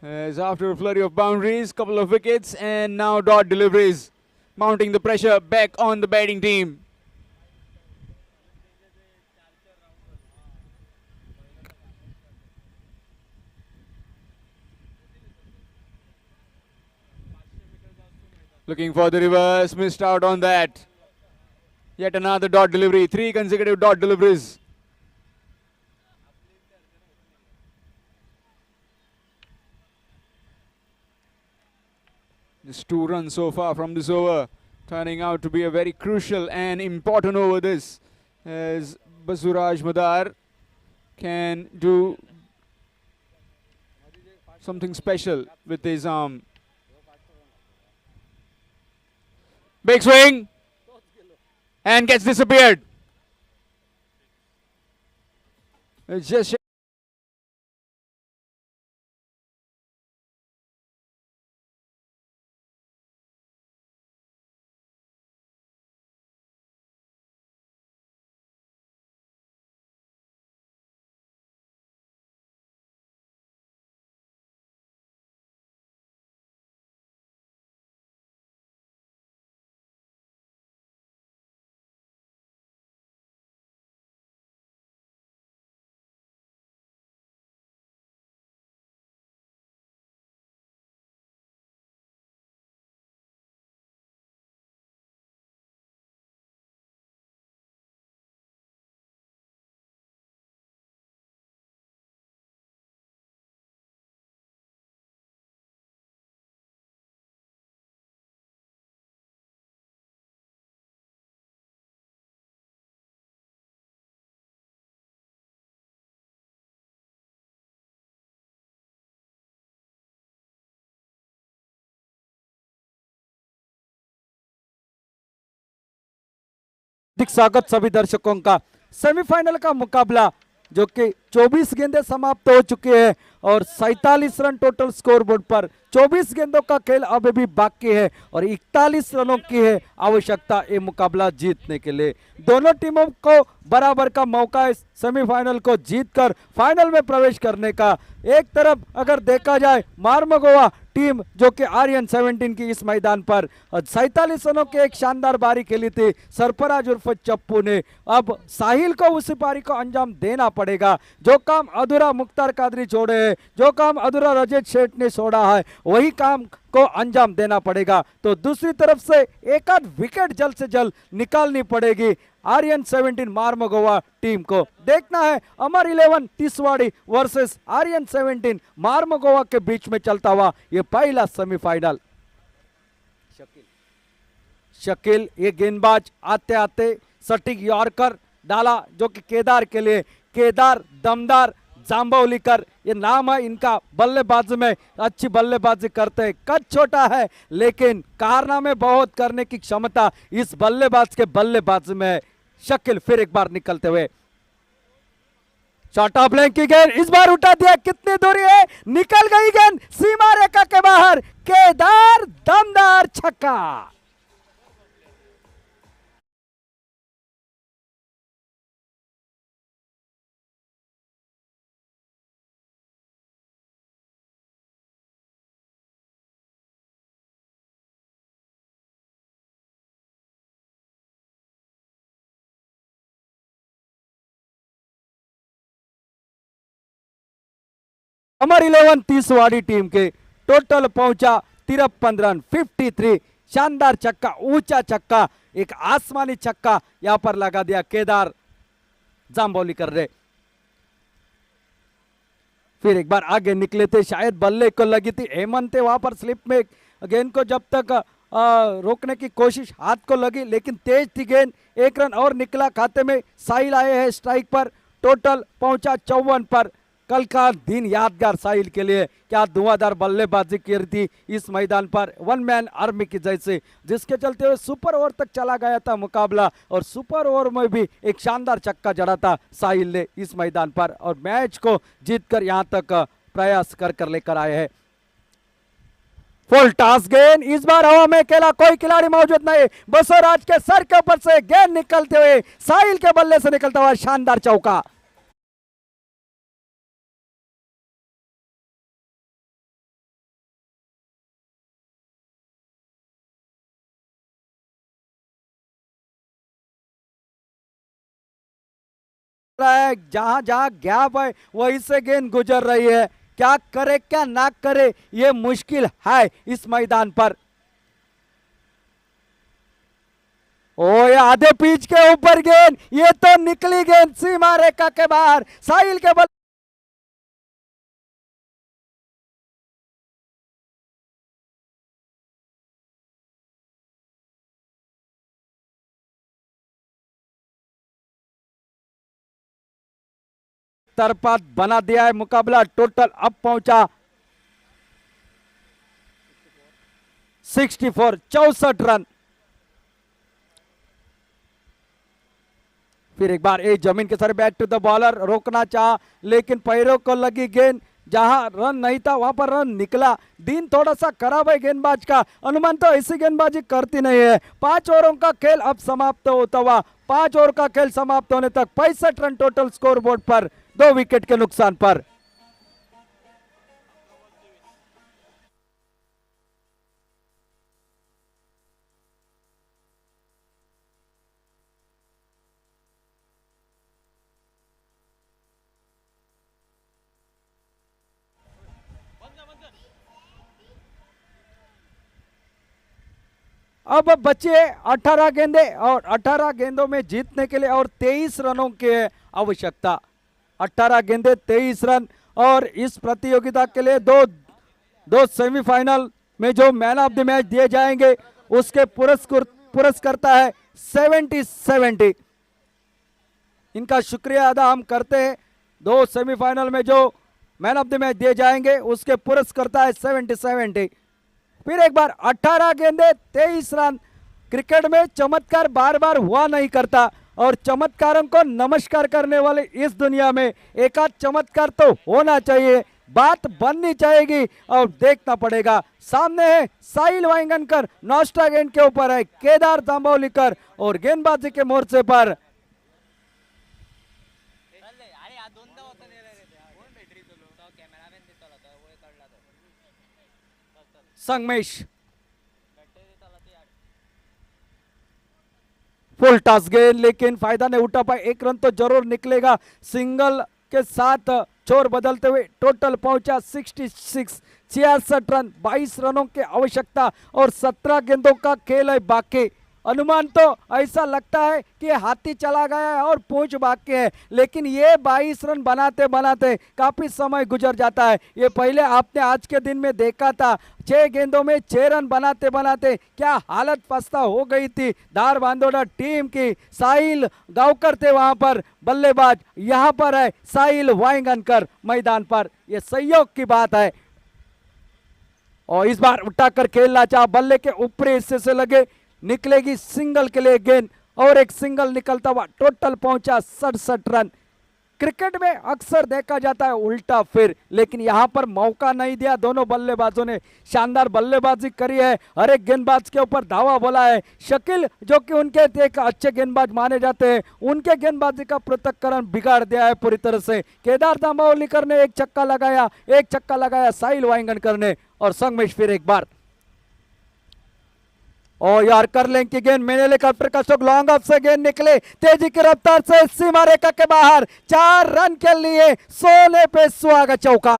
As after a flurry of boundaries, couple of wickets, and now dot deliveries. Mounting the pressure back on the batting team. Looking for the reverse, missed out on that. Yet another dot delivery, 3 consecutive dot deliveries. Just 2 runs so far from this over, turning out to be a very crucial and important over this, as Basuraj Madar can do something special with his arm. Big swing and gets disappeared. It's just हार्दिक स्वागत सभी दर्शकों का। Semifinal का मुकाबला जो कि 24 गेंदें समाप्त हो चुकी है और 47 रन टोटल स्कोर बोर्ड पर। 24 गेंदों का खेल अभी भी बाकी है और 41 रनों की है आवश्यकता ये मुकाबला जीतने के लिए। दोनों टीमों को बराबर का मौका है सेमीफाइनल को जीतकर फाइनल में प्रवेश करने का। एक तरफ अगर देखा जाए मार्मगोवा टीम जो कि आर्यन 17 की इस मैदान पर 47 रनों की एक शानदार बारी खेली थी सरफराज उर्फ चप्पू ने। अब साहिल को उसी पारी को अंजाम देना पड़ेगा। जो काम अधूरा मुख्तार कादरी छोड़े है, जो काम अधूरा रजत शेठ ने छोड़ा है, वही काम को अंजाम देना पड़ेगा। तो दूसरी तरफ से एक आध विकेट जल्द से जल्द निकालनी पड़ेगी आर्यन 17 मार्मगोवा टीम को। देखना है अमर 11 तिसवाड़ी वर्सेस आर्यन 17 मार्मगोवा के बीच में चलता हुआ ये पहला सेमीफाइनल। शकील ये गेंदबाज आते आते सटीक यॉर्कर डाला जो कि केदार के लिए। केदार दमदार जांबौलीकर, ये नाम है इनका, बल्लेबाजी में अच्छी बल्लेबाजी करते हैं। कद छोटा है लेकिन कारनामे बहुत करने की क्षमता इस बल्लेबाज के बल्लेबाजी में है। शकील फिर एक बार निकलते हुए, शॉर्ट ऑफ लेंथ की गेंद, इस बार उठा दिया, कितनी दूरी है, निकल गई गेंद सीमा रेखा के बाहर। केदार दमदार छक्का। अमर 11 तीसवाड़ी टीम के टोटल पहुंचा 53 रन, 53। शानदार छक्का, ऊंचा छक्का, एक आसमानी छक्का यहां पर लगा दिया केदार जांबौलीकर ने। फिर एक बार आगे निकले थे, शायद बल्ले को लगी थी, हेमंत थे वहां पर स्लिप में गेंद को जब तक रोकने की कोशिश हाथ को लगी, लेकिन तेज थी गेंद। एक रन और निकला खाते में, साहिल आए हैं स्ट्राइक पर, टोटल पहुंचा 54 पर। कल का दिन यादगार साहिल के लिए, क्या धुआंधार बल्लेबाजी की थी इस मैदान पर, वन मैन आर्मी की जैसे, जिसके चलते हुए सुपर ओवर तक चला गया था मुकाबला, और सुपर ओवर में भी एक शानदार छक्का जड़ा था साहिल ने इस मैदान पर, और मैच को जीतकर यहां तक प्रयास कर लेकर आए हैं। फुल टॉस गेंद, इस बार हवा में अकेला, कोई खिलाड़ी मौजूद नहीं, बसोराज के सर के ऊपर से गेंद निकलते हुए, साहिल के बल्ले से निकलता हुआ शानदार चौका। जहां जहां गैप है वहीं से गेंद गुजर रही है, क्या करे क्या ना करे ये मुश्किल है इस मैदान पर। ओ ये आधे पिच के ऊपर गेंद, ये तो निकली गेंद सीमा रेखा के बाहर, साहिल के बल तरफा बना दिया है मुकाबला। टोटल अब पहुंचा 64, 64 रन। फिर एक बार एक जमीन के सर बैट टू द बॉलर, रोकना चाहा लेकिन पैरों को लगी गेंद, जहां रन नहीं था वहां पर रन निकला। दिन थोड़ा सा खराब है गेंदबाज का, अनुमान तो ऐसी गेंदबाजी करती नहीं है। 5 ओवरों का खेल अब समाप्त होता हुआ, 5 ओवर का खेल समाप्त होने तक 65 रन टोटल स्कोर बोर्ड पर, 2 विकेट के नुकसान पर। अब बचे 18 गेंदे, और 18 गेंदों में जीतने के लिए और 23 रनों की आवश्यकता। 18 गेंदे 23 रन, और इस प्रतियोगिता के लिए दो सेमीफाइनल में जो मैन ऑफ द मैच दिए जाएंगे उसके पुरस्कर्ता है 70-70। इनका शुक्रिया अदा हम करते हैं। 2 सेमीफाइनल में जो मैन ऑफ द मैच दिए जाएंगे उसके पुरस्कर्ता है 70-70। फिर एक बार 18 गेंदे 23 रन। क्रिकेट में चमत्कार बार बार हुआ नहीं करता, और चमत्कारों को नमस्कार करने वाले इस दुनिया में एक आध चमत्कार तो होना चाहिए, बात बननी चाहिए, और देखना पड़ेगा। सामने है साहिल वांगनकर, नॉस्टा गेंद के ऊपर है केदार जांबौलीकर, और गेंदबाजी के मोर्चे पर संगमेश। फुल टॉस गेंद, लेकिन फायदा नहीं उठा पाए, 1 रन तो जरूर निकलेगा। सिंगल के साथ छोर बदलते हुए टोटल पहुंचा 66 रन, 22 रनों की आवश्यकता, और 17 गेंदों का खेल है बाकी। अनुमान तो ऐसा लगता है कि हाथी चला गया है और पूंछ बाकी है, लेकिन ये 22 रन बनाते बनाते काफी समय गुजर जाता है। ये पहले आपने आज के दिन में देखा था, 6 गेंदों में 6 रन बनाते बनाते क्या हालत पस्ता हो गई थी धार बांदोड़ा टीम की। साहिल गांवकर थे वहां पर बल्लेबाज, यहां पर है साहिल वाइंगनकर मैदान पर। यह सहयोग की बात है और इस बार उठाकर खेलना चाहा, बल्ले के ऊपरी हिस्से से लगे, निकलेगी सिंगल के लिए गेंद और एक सिंगल निकलता हुआ टोटल पहुंचा 67 रन। क्रिकेट में अक्सर देखा जाता है उल्टा फिर, लेकिन यहां पर मौका नहीं दिया। दोनों बल्लेबाजों ने शानदार बल्लेबाजी करी है, हर एक गेंदबाज के ऊपर धावा बोला है। शकील जो कि उनके एक अच्छे गेंदबाज माने जाते हैं, उनके गेंदबाजी का पृथक्करण बिगाड़ दिया है पूरी तरह से। केदार दामावलीकर ने एक छक्का लगाया साहिल वाइंगनकर ने, और संगमेश फिर एक बार। और यार कर लें की गेंद मेनेले का प्रकाश लॉन्ग ऑफ से गेंद निकले तेजी की रफ्तार से सीमा रेखा के बाहर, 4 रन के लिए 16 पे सुहागा चौका।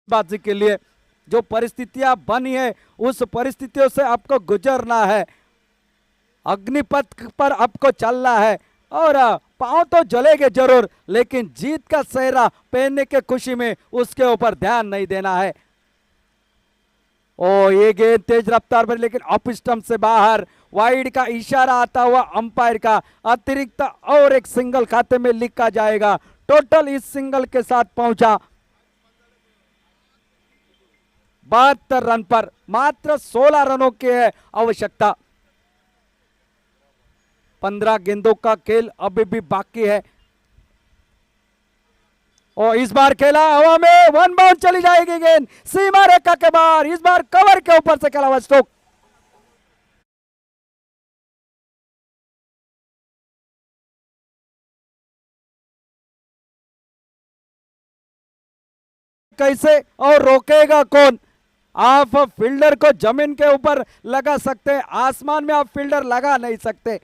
बाजी के लिए जो परिस्थितियां बनी है उस परिस्थितियों से आपको गुजरना है, अग्निपथ पर आपको चलना है और पांव तो जलेंगे जरूर, लेकिन जीत का सेहरा पहनने के खुशी में उसके ऊपर ध्यान नहीं देना है। ओ ये गेंद तेज रफ्तार पर, लेकिन ऑफ स्टंप से बाहर, वाइड का इशारा आता हुआ अंपायर का, अतिरिक्त और एक सिंगल खाते में लिखा जाएगा। टोटल इस सिंगल के साथ पहुंचा 72 रन पर, मात्र 16 रनों की है आवश्यकता। 15 गेंदों का खेल अभी भी बाकी है और इस बार खेला हवा में, 1 बाउंड चली जाएगी गेंद सीमा रेखा के बाहर। इस बार कवर के ऊपर से खेला हुआ स्ट्रोक। कैसे और रोकेगा कौन? आप फील्डर को जमीन के ऊपर लगा सकते हैं, आसमान में आप फील्डर लगा नहीं सकते।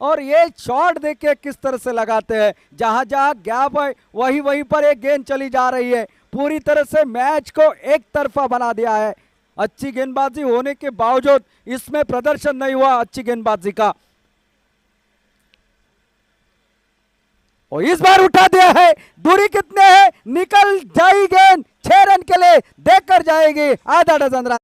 और ये शॉट देखिए किस तरह से लगाते हैं, जहां जहां गैप है वहीं पर एक गेंद चली जा रही है। पूरी तरह से मैच को एक तरफा बना दिया है। अच्छी गेंदबाजी होने के बावजूद इसमें प्रदर्शन नहीं हुआ अच्छी गेंदबाजी का। और इस बार उठा दिया है, दूरी कितने है, निकल जाएगी गेंद, 6 रन के लिए देकर जाएगी आधा डजन रन।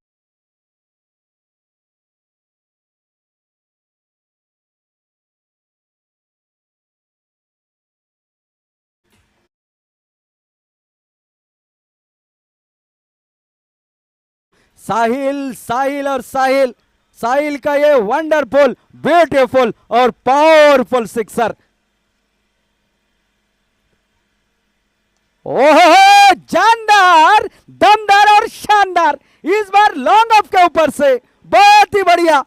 साहिल का ये वंडरफुल, ब्यूटीफुल और पावरफुल सिक्सर। ओहो, जानदार, दमदार और शानदार, इस बार लॉन्ग ऑफ के ऊपर से बहुत ही बढ़िया।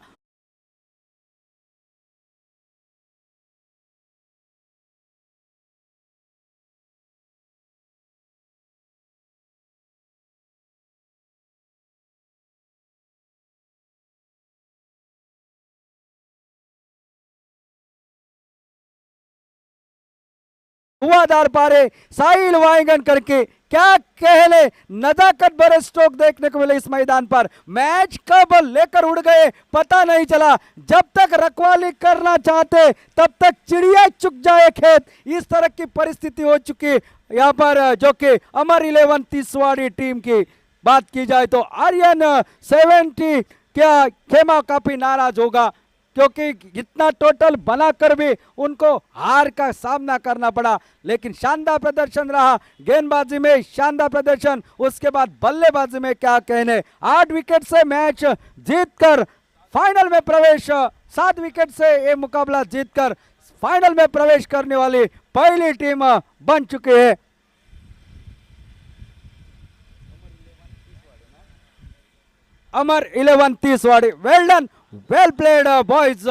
हुआदार पारे साहिल वाइंगन करके क्या कहले, नजाकत भरे स्ट्रोक देखने को मिले इस मैदान पर। मैच कब लेकर उड़ गए पता नहीं चला, जब तक रखवाली करना चाहते तब तक चिड़िया चुग जाए खेत, इस तरह की परिस्थिति हो चुकी यहाँ पर। जो कि अमर 11 तीसवाड़ी टीम की बात की जाए तो आर्यन 70 क्या खेमा काफी नाराज होगा, क्योंकि इतना टोटल बनाकर भी उनको हार का सामना करना पड़ा। लेकिन शानदार प्रदर्शन रहा, गेंदबाजी में शानदार प्रदर्शन, उसके बाद बल्लेबाजी में क्या कहने। 8 विकेट से मैच जीतकर फाइनल में प्रवेश, 7 विकेट से ये मुकाबला जीतकर फाइनल में प्रवेश करने वाली पहली टीम बन चुकी है। Amar 11 Tiswadi, well done, well played boys,